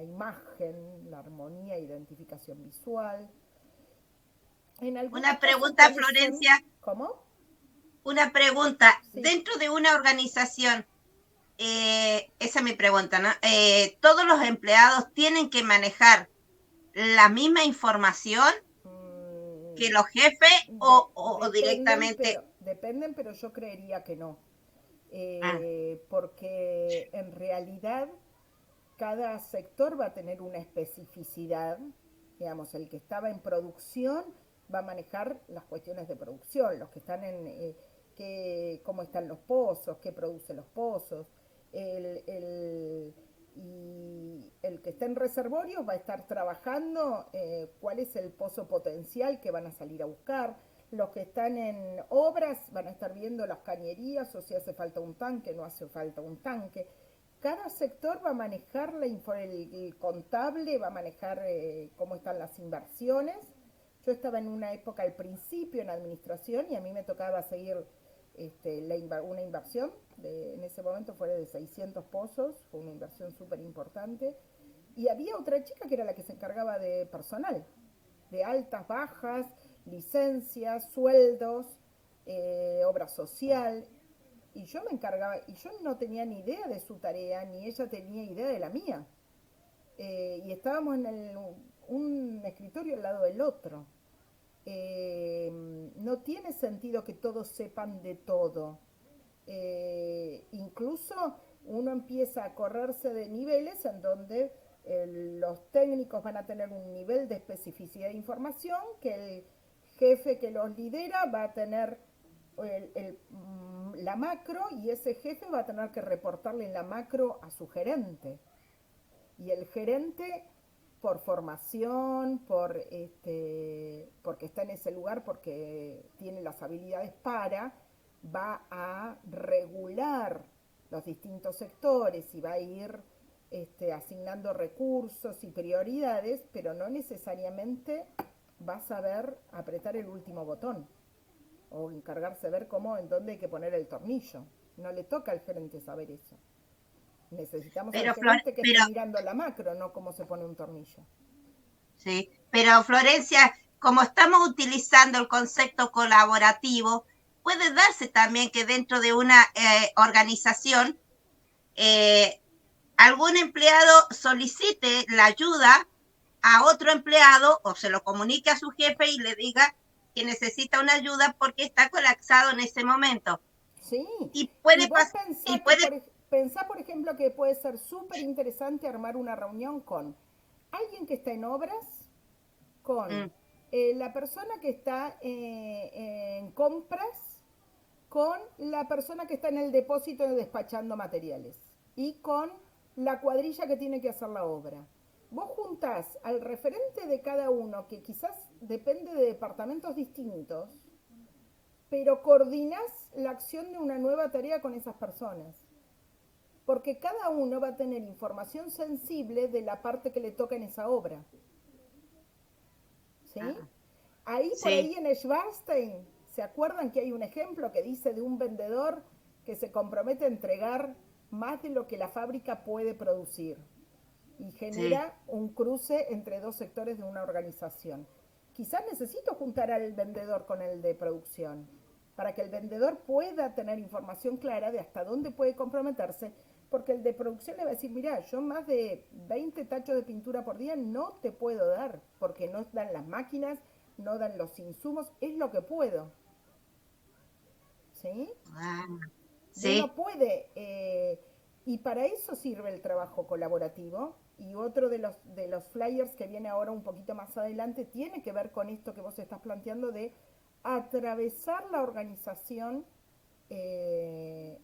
Speaker 1: imagen, la armonía, identificación visual.
Speaker 5: Una pregunta, Florencia.
Speaker 1: ¿Cómo?
Speaker 5: Una pregunta.
Speaker 1: Sí.
Speaker 5: Dentro de una organización, esa es mi pregunta, ¿no? ¿Todos los empleados tienen que manejar la misma información que los jefes o directamente?
Speaker 1: Dependen, pero yo creería que no. Porque en realidad cada sector va a tener una especificidad. Digamos, el que estaba en producción va a manejar las cuestiones de producción, los que están en cómo están los pozos, qué producen los pozos, y el que está en reservorios va a estar trabajando cuál es el pozo potencial que van a salir a buscar. Los que están en obras van a estar viendo las cañerías o si hace falta un tanque, no hace falta un tanque. Cada sector va a manejar el contable, va a manejar cómo están las inversiones. Yo estaba en una época al principio en administración y a mí me tocaba seguir una inversión, en ese momento fue de 600 pozos, fue una inversión súper importante. Y había otra chica que era la que se encargaba de personal, de altas, bajas, licencias, sueldos, obra social. Y yo me encargaba, y yo no tenía ni idea de su tarea, ni ella tenía idea de la mía. Y estábamos en un escritorio al lado del otro. No tiene sentido que todos sepan de todo. Incluso uno empieza a correrse de niveles en donde los técnicos van a tener un nivel de especificidad de información, que el jefe que los lidera va a tener la macro, y ese jefe va a tener que reportarle en la macro a su gerente. Y el gerente, por formación, porque está en ese lugar, porque tiene las habilidades va a regular los distintos sectores y va a ir asignando recursos y prioridades, pero no necesariamente va a saber apretar el último botón o encargarse de ver en dónde hay que poner el tornillo. No le toca al gerente saber eso. Necesitamos al gerente que esté mirando la macro, no cómo se pone un tornillo.
Speaker 5: Sí, pero Florencia, como estamos utilizando el concepto colaborativo, puede darse también que dentro de una organización algún empleado solicite la ayuda a otro empleado o se lo comunique a su jefe y le diga que necesita una ayuda porque está colapsado en ese momento.
Speaker 1: Sí,
Speaker 5: y puede
Speaker 1: pasar. Pensá, por ejemplo, que puede ser súper interesante armar una reunión con alguien que está en obras, con la persona que está en compras, con la persona que está en el depósito despachando materiales y con la cuadrilla que tiene que hacer la obra. Vos juntás al referente de cada uno, que quizás depende de departamentos distintos, pero coordinás la acción de una nueva tarea con esas personas. Porque cada uno va a tener información sensible de la parte que le toca en esa obra. ¿Sí? Ahí, por ahí en Schwarstein, ¿se acuerdan que hay un ejemplo que dice de un vendedor que se compromete a entregar más de lo que la fábrica puede producir? Y genera un cruce entre dos sectores de una organización. Quizás necesito juntar al vendedor con el de producción, para que el vendedor pueda tener información clara de hasta dónde puede comprometerse, porque el de producción le va a decir, mira, yo más de 20 tachos de pintura por día no te puedo dar, porque no dan las máquinas, no dan los insumos, es lo que puedo. ¿Sí?
Speaker 5: Sí.
Speaker 1: Uno puede Y para eso sirve el trabajo colaborativo. Y otro de los flyers que viene ahora un poquito más adelante tiene que ver con esto que vos estás planteando de atravesar la organización en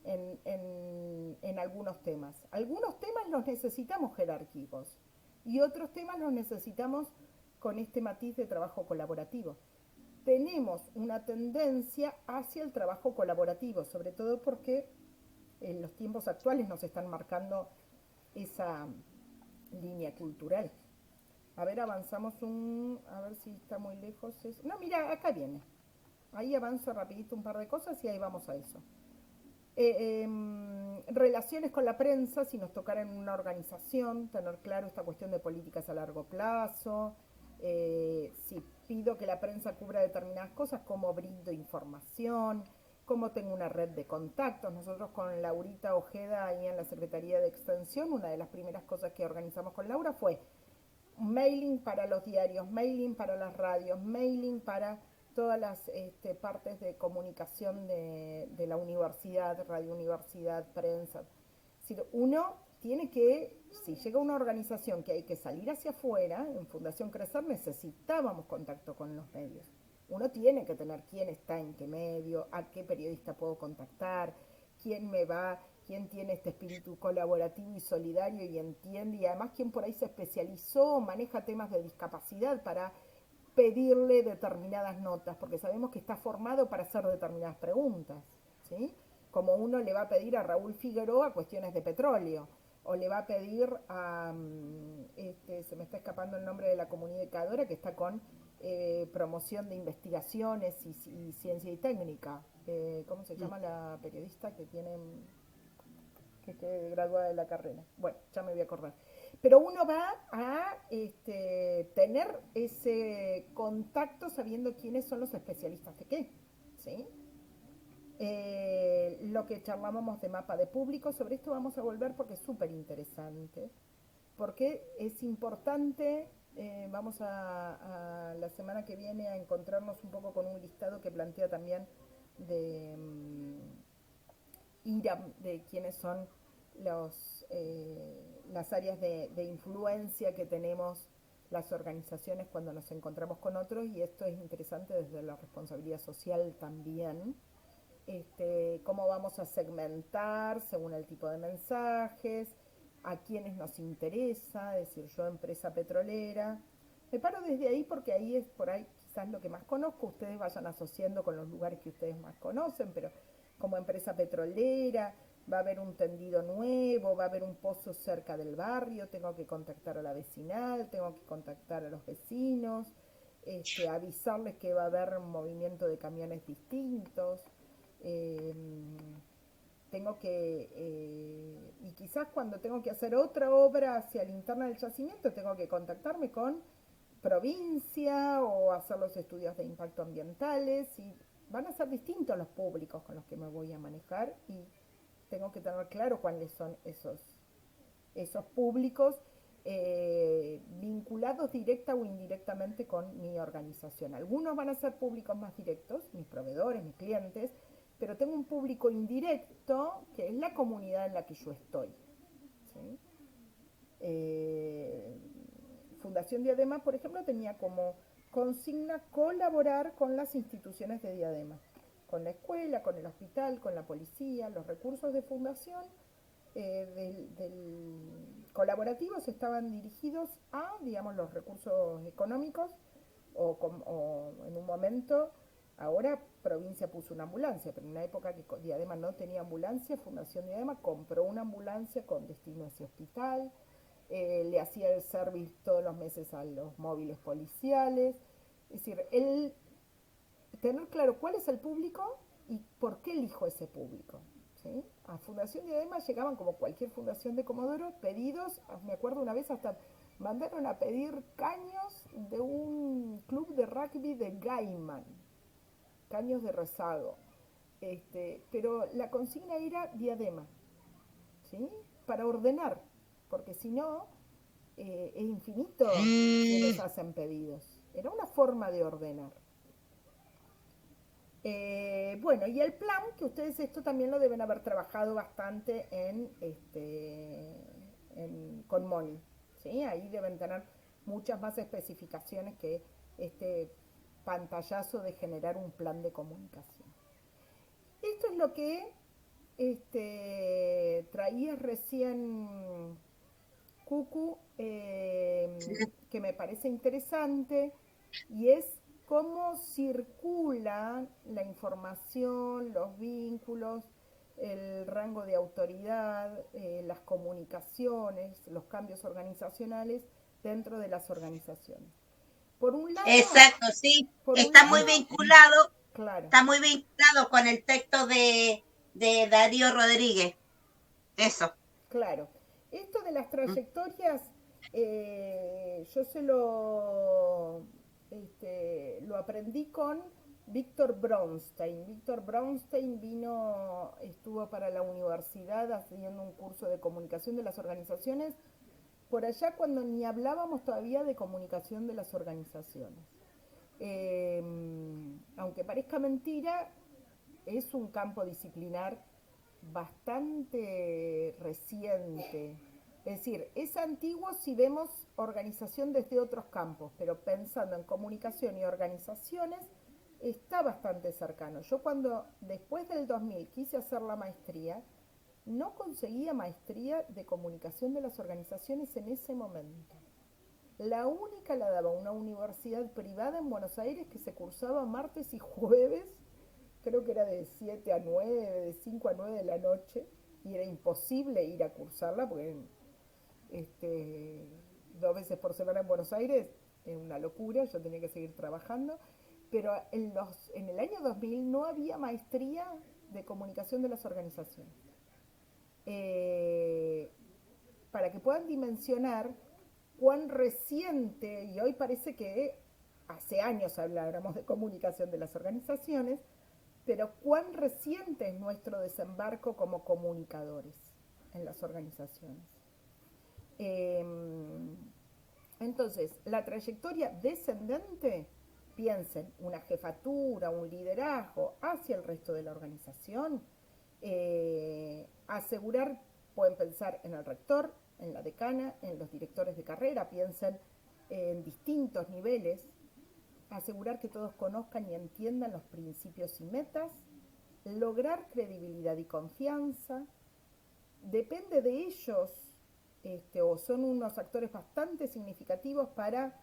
Speaker 1: algunos temas. Algunos temas los necesitamos jerárquicos y otros temas los necesitamos con este matiz de trabajo colaborativo. Tenemos una tendencia hacia el trabajo colaborativo, sobre todo porque en los tiempos actuales nos están marcando esa línea cultural. A ver, avanzamos a ver si está muy lejos. No, mira, acá viene. Ahí avanzo rapidito un par de cosas y ahí vamos a eso. Relaciones con la prensa, si nos tocara en una organización, tener claro esta cuestión de políticas a largo plazo, si pido que la prensa cubra determinadas cosas, cómo brindo información, cómo tengo una red de contactos. Nosotros con Laurita Ojeda ahí en la Secretaría de Extensión, una de las primeras cosas que organizamos con Laura fue mailing para los diarios, mailing para las radios, mailing para todas las partes de comunicación de la universidad, radio universidad, prensa. Es decir, uno tiene que, si llega una organización que hay que salir hacia afuera, en Fundación Crecer necesitábamos contacto con los medios. Uno tiene que tener quién está en qué medio, a qué periodista puedo contactar, quién tiene este espíritu colaborativo y solidario y entiende, y además quién por ahí se especializó, maneja temas de discapacidad para pedirle determinadas notas, porque sabemos que está formado para hacer determinadas preguntas, ¿sí? Como uno le va a pedir a Raúl Figueroa cuestiones de petróleo, o le va a pedir a, se me está escapando el nombre de la comunicadora que está con promoción de investigaciones y ciencia y técnica. ¿Cómo se llama la periodista que tiene, que graduada de la carrera? Bueno, ya me voy a acordar. Pero uno va a tener ese contacto sabiendo quiénes son los especialistas de qué, ¿sí? Lo que charlábamos de mapa de público, sobre esto vamos a volver porque es súper interesante, porque es importante, vamos a la semana que viene a encontrarnos un poco con un listado que plantea también de IRAM, de quiénes son las áreas de influencia que tenemos las organizaciones cuando nos encontramos con otros, y esto es interesante desde la responsabilidad social también. Cómo vamos a segmentar según el tipo de mensajes, a quienes nos interesa, es decir, yo empresa petrolera. Me paro desde ahí porque ahí es por ahí quizás lo que más conozco, ustedes vayan asociando con los lugares que ustedes más conocen, pero como empresa petrolera va a haber un tendido nuevo, va a haber un pozo cerca del barrio, tengo que contactar a la vecinal, tengo que contactar a los vecinos, avisarles que va a haber un movimiento de camiones distintos. Tengo que, y quizás cuando tengo que hacer otra obra hacia la interna del yacimiento, tengo que contactarme con provincia o hacer los estudios de impacto ambientales, y van a ser distintos los públicos con los que me voy a manejar, y tengo que tener claro cuáles son esos públicos vinculados directa o indirectamente con mi organización. Algunos van a ser públicos más directos, mis proveedores, mis clientes, pero tengo un público indirecto que es la comunidad en la que yo estoy, ¿sí? Fundación Diadema, por ejemplo, tenía como consigna colaborar con las instituciones de Diadema, con la escuela, con el hospital, con la policía. Los recursos de fundación del colaborativos estaban dirigidos a, digamos, los recursos económicos o en un momento. Ahora provincia puso una ambulancia, pero en una época que Diadema no tenía ambulancia, Fundación Diadema compró una ambulancia con destino a ese hospital, le hacía el service todos los meses a los móviles policiales. Es decir, tener claro cuál es el público y por qué elijo ese público, ¿sí? A Fundación Diadema llegaban, como cualquier fundación de Comodoro, pedidos, me acuerdo una vez hasta mandaron a pedir caños de un club de rugby de Gaiman, caños de Rezago, pero la consigna era Diadema, ¿sí? Para ordenar, porque si no, es infinito quienes hacen pedidos. Era una forma de ordenar. Bueno, y el plan, que ustedes esto también lo deben haber trabajado bastante con Moni, ¿sí? Ahí deben tener muchas más especificaciones que este pantallazo de generar un plan de comunicación. Esto es lo que traía recién Cucu, que me parece interesante, y es cómo circula la información, los vínculos, el rango de autoridad, las comunicaciones, los cambios organizacionales dentro de las organizaciones. Por un lado,
Speaker 5: Exacto, sí,
Speaker 1: por un
Speaker 5: está muy
Speaker 1: lado,
Speaker 5: vinculado,
Speaker 1: claro,
Speaker 5: está muy vinculado con el texto de Darío Rodríguez. Eso.
Speaker 1: claro. Esto de las trayectorias, yo lo aprendí con Víctor Braunstein. Víctor Braunstein estuvo para la universidad haciendo un curso de comunicación de las organizaciones, por allá cuando ni hablábamos todavía de comunicación de las organizaciones. Eh, Aunque parezca mentira, es un campo disciplinar bastante reciente. Es decir, es antiguo si vemos organización desde otros campos, pero pensando en comunicación y organizaciones, está bastante cercano. Yo cuando después del 2000 quise hacer la maestría, no conseguía maestría de comunicación de las organizaciones en ese momento. La única la daba una universidad privada en Buenos Aires que se cursaba martes y jueves, creo que era de 7 a 9, de 5 a 9 de la noche, y era imposible ir a cursarla porque 2 veces por semana en Buenos Aires es una locura, yo tenía que seguir trabajando, pero en el año 2000 no había maestría de comunicación de las organizaciones. Para que puedan dimensionar cuán reciente, y hoy parece que hace años habláramos de comunicación de las organizaciones, pero cuán reciente es nuestro desembarco como comunicadores en las organizaciones. Entonces, la trayectoria descendente, piensen, una jefatura, un liderazgo hacia el resto de la organización, asegurar, pueden pensar en el rector, en la decana, en los directores de carrera, piensen en distintos niveles, asegurar que todos conozcan y entiendan los principios y metas, lograr credibilidad y confianza. Depende de ellos, o son unos actores bastante significativos para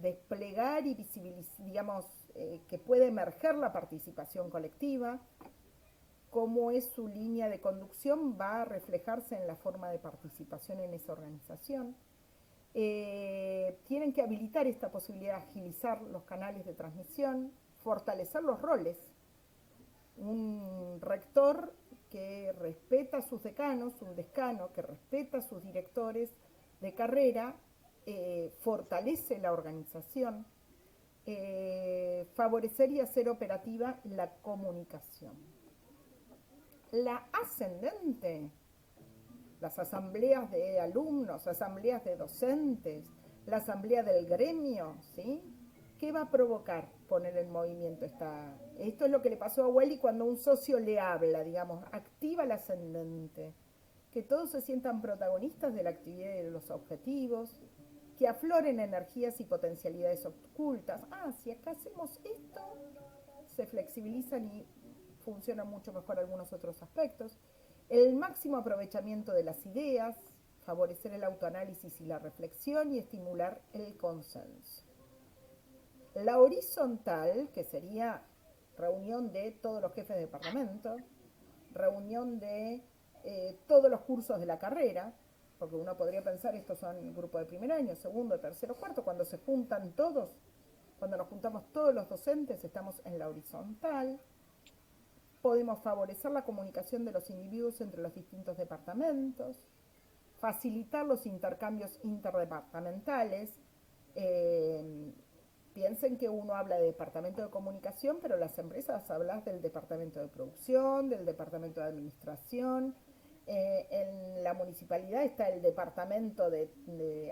Speaker 1: desplegar y visibilizar, digamos, que puede emerger la participación colectiva. Cómo es su línea de conducción va a reflejarse en la forma de participación en esa organización. Tienen que habilitar esta posibilidad de agilizar los canales de transmisión, fortalecer los roles. Un rector que respeta a sus decanos, un decano que respeta a sus directores de carrera, fortalece la organización, favorecer y hacer operativa la comunicación. La ascendente, las asambleas de alumnos, asambleas de docentes, la asamblea del gremio, ¿sí? ¿Qué va a provocar poner en movimiento esto es lo que le pasó a Welly cuando un socio le habla, digamos, activa el ascendente, que todos se sientan protagonistas de la actividad y de los objetivos, que afloren energías y potencialidades ocultas. Si acá hacemos esto, se flexibilizan y funcionan mucho mejor algunos otros aspectos. El máximo aprovechamiento de las ideas, favorecer el autoanálisis y la reflexión y estimular el consenso. La horizontal, que sería reunión de todos los jefes de departamento, reunión de todos los cursos de la carrera, porque uno podría pensar, estos son grupos de primer año, segundo, tercero, cuarto, cuando se juntan todos, cuando nos juntamos todos los docentes, estamos en la horizontal. Podemos favorecer la comunicación de los individuos entre los distintos departamentos, facilitar los intercambios interdepartamentales. Piensen que uno habla de departamento de comunicación, pero las empresas hablan del departamento de producción, del departamento de administración. En la municipalidad está el departamento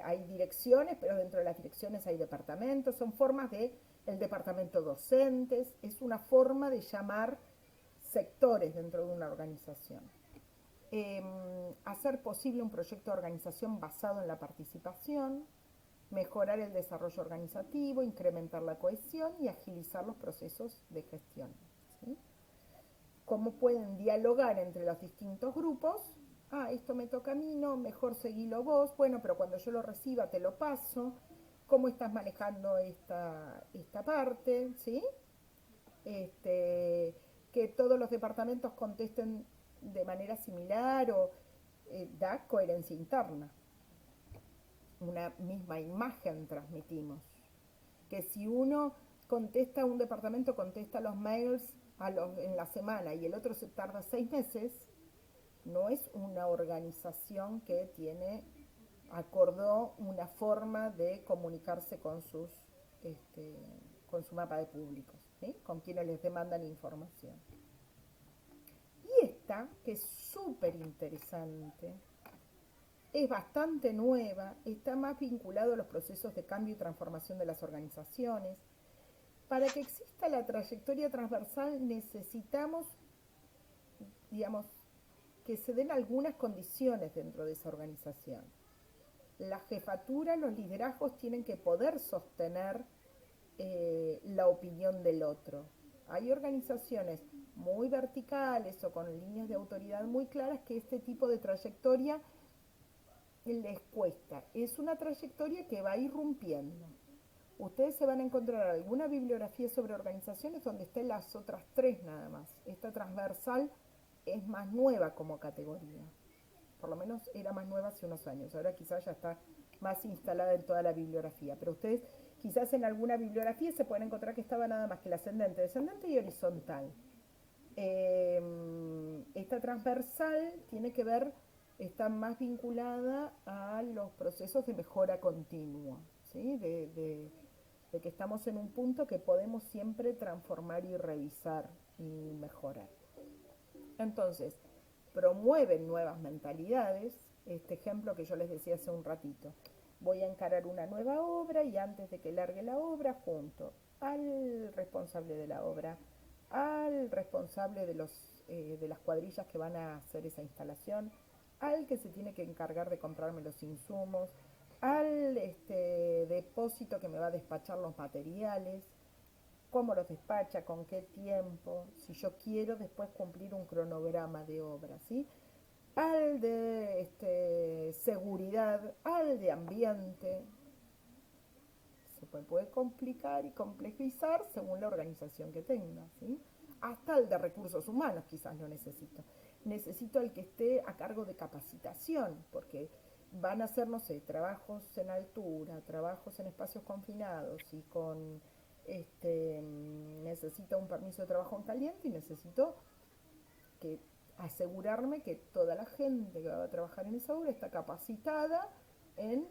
Speaker 1: hay direcciones, pero dentro de las direcciones hay departamentos. Son formas de el departamento docentes, es una forma de llamar sectores dentro de una organización. Hacer posible un proyecto de organización basado en la participación, mejorar el desarrollo organizativo, incrementar la cohesión y agilizar los procesos de gestión. ¿Sí? Cómo pueden dialogar entre los distintos grupos. Esto me toca a mí, no, mejor seguilo vos. Bueno, pero cuando yo lo reciba te lo paso. ¿Cómo estás manejando esta parte? ¿Sí? Que todos los departamentos contesten de manera similar o da coherencia interna. Una misma imagen transmitimos. Que si uno contesta, un departamento contesta los mails en la semana y el otro se tarda 6 meses, no es una organización que acordó una forma de comunicarse con su mapa de públicos, ¿sí? Con quienes les demandan información. Y esta, que es súper interesante, es bastante nueva, está más vinculado a los procesos de cambio y transformación de las organizaciones. Para que exista la trayectoria transversal necesitamos, digamos, que se den algunas condiciones dentro de esa organización. La jefatura, los liderazgos tienen que poder sostener la opinión del otro. Hay organizaciones muy verticales o con líneas de autoridad muy claras que este tipo de trayectoria les cuesta. Es una trayectoria que va irrumpiendo. Ustedes se van a encontrar alguna bibliografía sobre organizaciones donde estén las otras 3 nada más. Esta transversal es más nueva como categoría. Por lo menos era más nueva hace unos años. Ahora quizás ya está más instalada en toda la bibliografía. Pero ustedes quizás en alguna bibliografía se pueden encontrar que estaba nada más que el ascendente, descendente y horizontal. Esta transversal tiene que ver, está más vinculada a los procesos de mejora continua, ¿sí? De que estamos en un punto que podemos siempre transformar y revisar y mejorar. Entonces, promueven nuevas mentalidades. Este ejemplo que yo les decía hace un ratito. Voy a encarar una nueva obra y antes de que largue la obra, junto al responsable de la obra, al responsable de las cuadrillas que van a hacer esa instalación, al que se tiene que encargar de comprarme los insumos, al depósito que me va a despachar los materiales, cómo los despacha, con qué tiempo, si yo quiero después cumplir un cronograma de obra, ¿sí? Al de seguridad, al de ambiente. Se puede complicar y complejizar según la organización que tenga, ¿sí? Hasta el de recursos humanos quizás lo necesito. Necesito al que esté a cargo de capacitación, porque van a hacer, no sé, trabajos en altura, trabajos en espacios confinados y necesito un permiso de trabajo en caliente y necesito asegurarme que toda la gente que va a trabajar en esa obra está capacitada en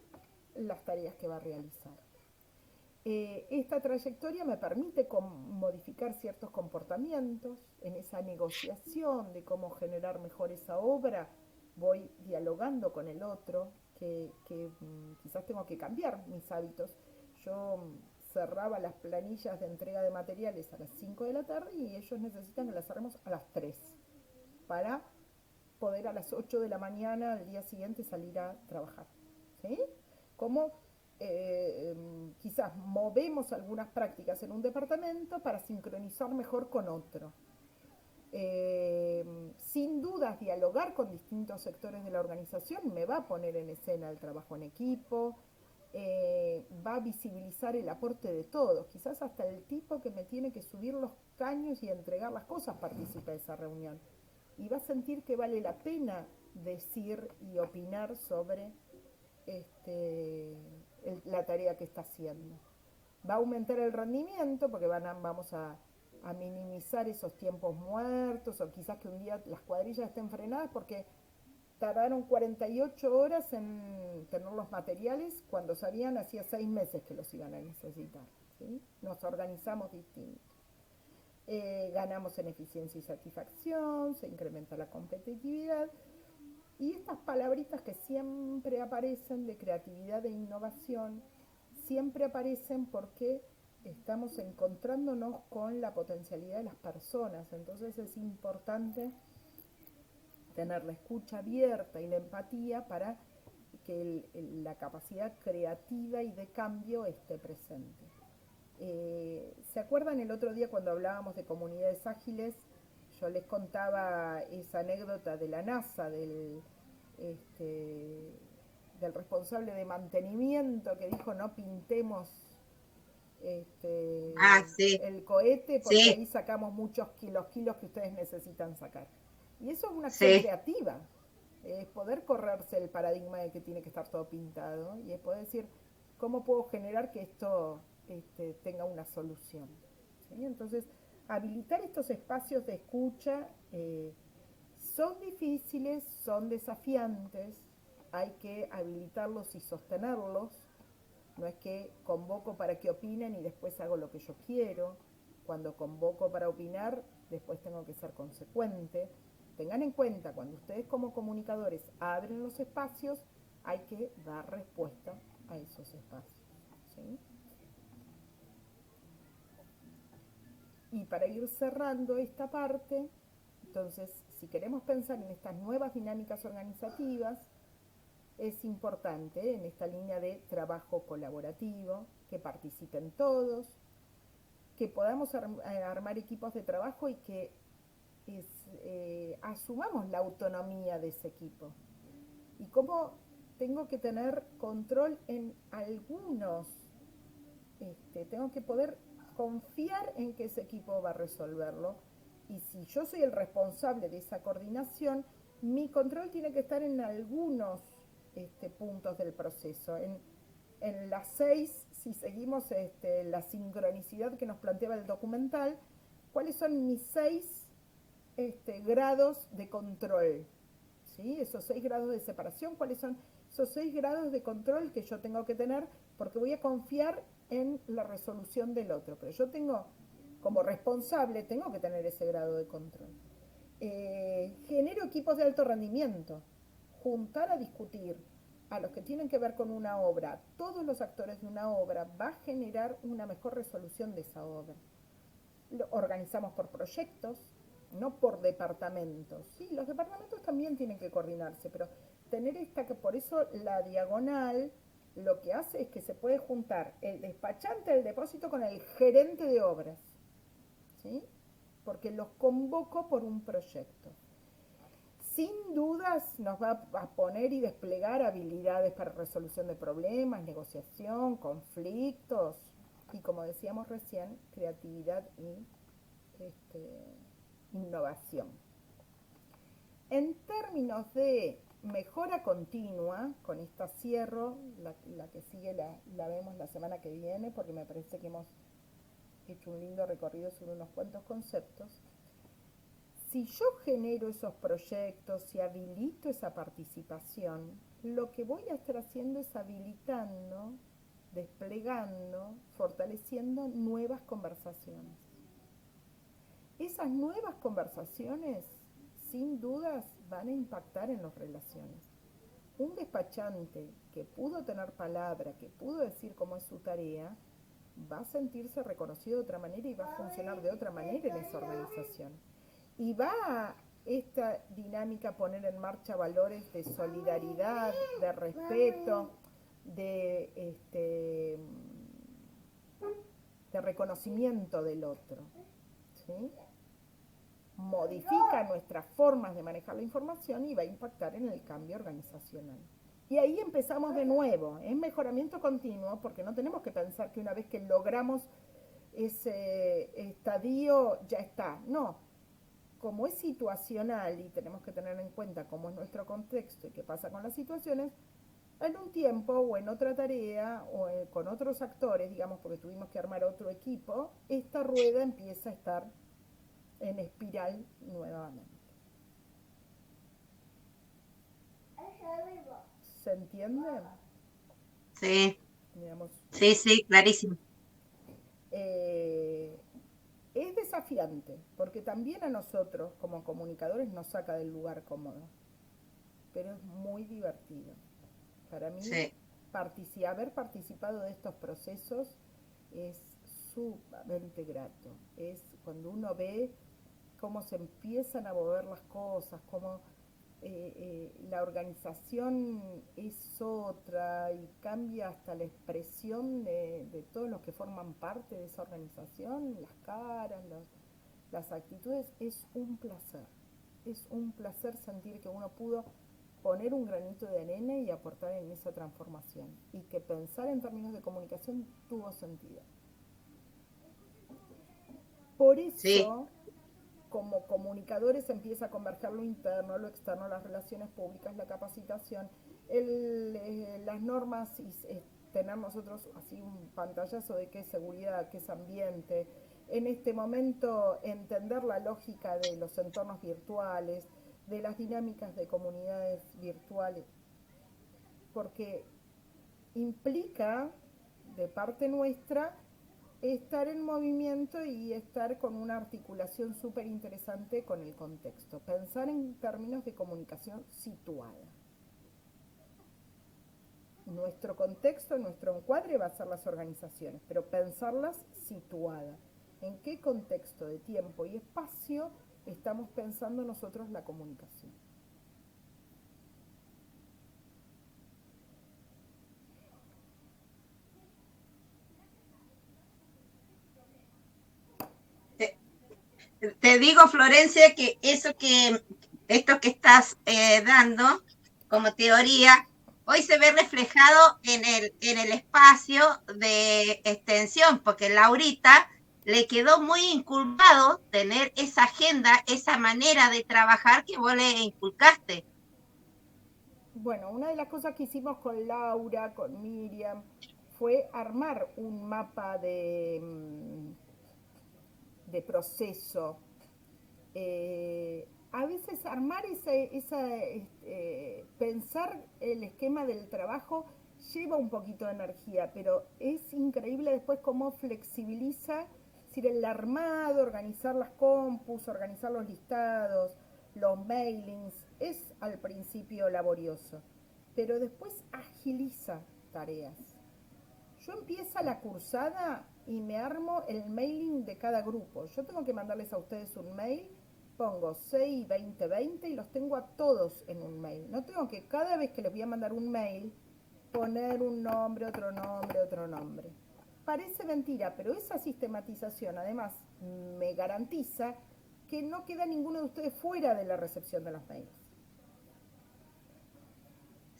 Speaker 1: las tareas que va a realizar. Esta trayectoria me permite modificar ciertos comportamientos en esa negociación de cómo generar mejor esa obra. Voy dialogando con el otro, que quizás tengo que cambiar mis hábitos. Yo cerraba las planillas de entrega de materiales a las 5 de la tarde y ellos necesitan que las cerremos a las 3 para poder a las 8 de la mañana al día siguiente salir a trabajar. ¿Sí? Como quizás movemos algunas prácticas en un departamento para sincronizar mejor con otro. Sin dudas, dialogar con distintos sectores de la organización me va a poner en escena el trabajo en equipo, va a visibilizar el aporte de todos. Quizás hasta el tipo que me tiene que subir los caños y entregar las cosas participa de esa reunión. Y va a sentir que vale la pena decir y opinar sobre la tarea que está haciendo. Va a aumentar el rendimiento porque vamos a minimizar esos tiempos muertos o quizás que un día las cuadrillas estén frenadas porque tardaron 48 horas en tener los materiales cuando sabían hacía 6 meses que los iban a necesitar, ¿sí? Nos organizamos distinto. Ganamos en eficiencia y satisfacción, se incrementa la competitividad. Y estas palabritas que siempre aparecen de creatividad e innovación, siempre aparecen porque estamos encontrándonos con la potencialidad de las personas, entonces es importante tener la escucha abierta y la empatía para que la capacidad creativa y de cambio esté presente. ¿Se acuerdan el otro día cuando hablábamos de comunidades ágiles? Yo les contaba esa anécdota de la NASA, del responsable de mantenimiento que dijo no pintemos
Speaker 5: Sí,
Speaker 1: el cohete porque
Speaker 5: sí,
Speaker 1: ahí sacamos muchos kilos que ustedes necesitan sacar. Y eso es una acción
Speaker 5: sí,
Speaker 1: creativa, es poder correrse el paradigma de que tiene que estar todo pintado y es poder decir, ¿cómo puedo generar que esto tenga una solución? ¿Sí? Entonces, habilitar estos espacios de escucha son difíciles, son desafiantes, hay que habilitarlos y sostenerlos. No es que convoco para que opinen y después hago lo que yo quiero. Cuando convoco para opinar, después tengo que ser consecuente. Tengan en cuenta, cuando ustedes como comunicadores abren los espacios, hay que dar respuesta a esos espacios. ¿Sí? Y para ir cerrando esta parte, entonces, si queremos pensar en estas nuevas dinámicas organizativas, es importante en esta línea de trabajo colaborativo, que participen todos, que podamos armar equipos de trabajo y que asumamos la autonomía de ese equipo. Y cómo tengo que tener control en algunos, tengo que poder confiar en que ese equipo va a resolverlo. Y si yo soy el responsable de esa coordinación, mi control tiene que estar en algunos puntos del proceso. En las 6, si seguimos la sincronicidad que nos planteaba el documental, ¿cuáles son mis 6 grados de control? ¿Sí? Esos 6 grados de separación, ¿cuáles son esos 6 grados de control que yo tengo que tener? Porque voy a confiar en la resolución del otro, pero yo tengo, como responsable, tengo que tener ese grado de control. Genero equipos de alto rendimiento, juntar a discutir a los que tienen que ver con una obra, todos los actores de una obra, va a generar una mejor resolución de esa obra. Lo organizamos por proyectos, no por departamentos. Sí, los departamentos también tienen que coordinarse, pero tener esta que por eso la diagonal lo que hace es que se puede juntar el despachante del depósito con el gerente de obras, ¿sí? Porque los convoco por un proyecto. Sin dudas nos va a poner y desplegar habilidades para resolución de problemas, negociación, conflictos y, como decíamos recién, creatividad y innovación. En términos de mejora continua, con esta cierro, la que sigue la vemos la semana que viene porque me parece que hemos hecho un lindo recorrido sobre unos cuantos conceptos. Si yo genero esos proyectos y habilito esa participación, lo que voy a estar haciendo es habilitando, desplegando, fortaleciendo nuevas conversaciones. Esas nuevas conversaciones, sin dudas, van a impactar en las relaciones. Un despachante que pudo tener palabra, que pudo decir cómo es su tarea, va a sentirse reconocido de otra manera y va a funcionar de otra manera en esa organización. Y va a esta dinámica poner en marcha valores de solidaridad, de respeto, de reconocimiento del otro. ¿Sí? Modifica nuestras formas de manejar la información y va a impactar en el cambio organizacional. Y ahí empezamos de nuevo, es mejoramiento continuo, porque no tenemos que pensar que una vez que logramos ese estadio ya está. No, como es situacional y tenemos que tener en cuenta cómo es nuestro contexto y qué pasa con las situaciones, en un tiempo o en otra tarea o con otros actores, digamos, porque tuvimos que armar otro equipo, esta rueda empieza a estar en espiral nuevamente. ¿Se entiende?
Speaker 5: sí,
Speaker 1: Digamos,
Speaker 5: sí, clarísimo.
Speaker 1: es desafiante, porque también a nosotros como comunicadores nos saca del lugar cómodo, pero es muy divertido. Para mí,
Speaker 5: Sí.
Speaker 1: haber participado de estos procesos es sumamente grato. Es cuando uno ve cómo se empiezan a mover las cosas, cómo la organización es otra y cambia hasta la expresión de todos los que forman parte de esa organización, las caras, las actitudes. Es un placer sentir que uno pudo poner un granito de arena y aportar en esa transformación y que pensar en términos de comunicación tuvo sentido. Por eso,
Speaker 5: Sí.
Speaker 1: como comunicadores empieza a converger lo interno, lo externo, las relaciones públicas, la capacitación, las normas y tener nosotros así un pantallazo de qué es seguridad, qué es ambiente. En este momento entender la lógica de los entornos virtuales, de las dinámicas de comunidades virtuales, porque implica de parte nuestra estar en movimiento y estar con una articulación súper interesante con el contexto. Pensar en términos de comunicación situada. Nuestro contexto, nuestro encuadre va a ser las organizaciones, pero pensarlas situadas. ¿En qué contexto de tiempo y espacio estamos pensando nosotros la comunicación?
Speaker 5: Te digo, Florencia, que esto que estás dando como teoría, hoy se ve reflejado en el espacio de extensión, porque Laurita le quedó muy inculcado tener esa agenda, esa manera de trabajar que vos le inculcaste.
Speaker 1: Bueno, una de las cosas que hicimos con Laura, con Miriam, fue armar un mapa de proceso. A veces armar pensar el esquema del trabajo lleva un poquito de energía, pero es increíble después cómo flexibiliza, es decir, el armado, organizar las compus, organizar los listados, los mailings, es al principio laborioso, pero después agiliza tareas. Yo empiezo la cursada y me armo el mailing de cada grupo. Yo tengo que mandarles a ustedes un mail, pongo 6, 20, 20 y los tengo a todos en un mail. No tengo que cada vez que les voy a mandar un mail poner un nombre, otro nombre, otro nombre. Parece mentira, pero esa sistematización además me garantiza que no queda ninguno de ustedes fuera de la recepción de los mails.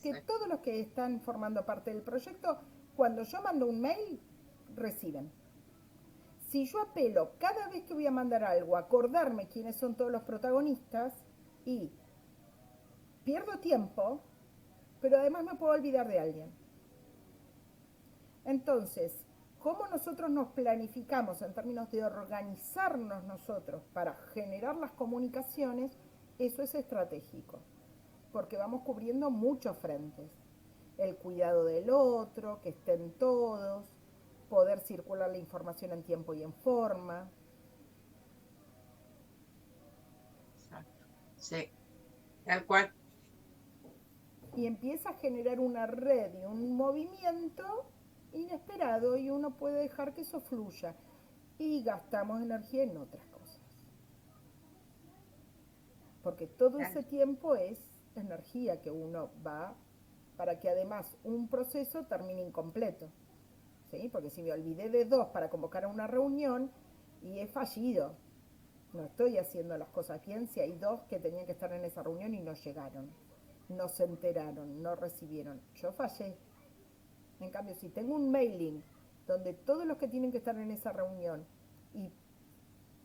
Speaker 1: Que todos los que están formando parte del proyecto, cuando yo mando un mail, reciben. Si yo apelo cada vez que voy a mandar algo, a acordarme quiénes son todos los protagonistas y pierdo tiempo, pero además me puedo olvidar de alguien. Entonces, ¿cómo nosotros nos planificamos en términos de organizarnos nosotros para generar las comunicaciones? Eso es estratégico, porque vamos cubriendo muchos frentes. El cuidado del otro, que estén todos, poder circular la información en tiempo y en forma.
Speaker 5: Exacto. Sí, tal cual.
Speaker 1: Y empieza a generar una red y un movimiento inesperado y uno puede dejar que eso fluya. Y gastamos energía en otras cosas. Porque todo ese tiempo es energía que uno va para que además un proceso termine incompleto. ¿Sí? Porque si me olvidé de 2 para convocar a una reunión y he fallido, no estoy haciendo las cosas bien si hay 2 que tenían que estar en esa reunión y no llegaron, no se enteraron, no recibieron. Yo fallé. En cambio, si tengo un mailing donde todos los que tienen que estar en esa reunión y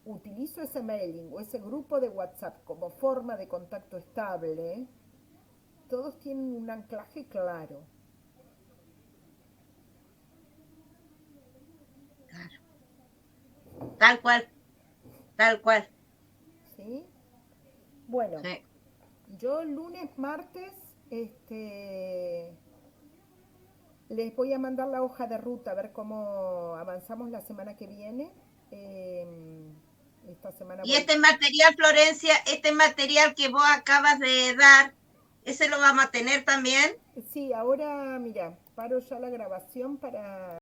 Speaker 1: utilizo ese mailing o ese grupo de WhatsApp como forma de contacto estable, todos tienen un anclaje claro.
Speaker 5: Tal cual, tal cual.
Speaker 1: ¿Sí? Bueno,
Speaker 5: sí.
Speaker 1: Yo lunes, martes, les voy a mandar la hoja de ruta a ver cómo avanzamos la semana que viene. Esta semana
Speaker 5: y este material, Florencia, este material que vos acabas de dar, ¿ese lo vamos a tener también?
Speaker 1: Sí, ahora, mira, paro ya la grabación para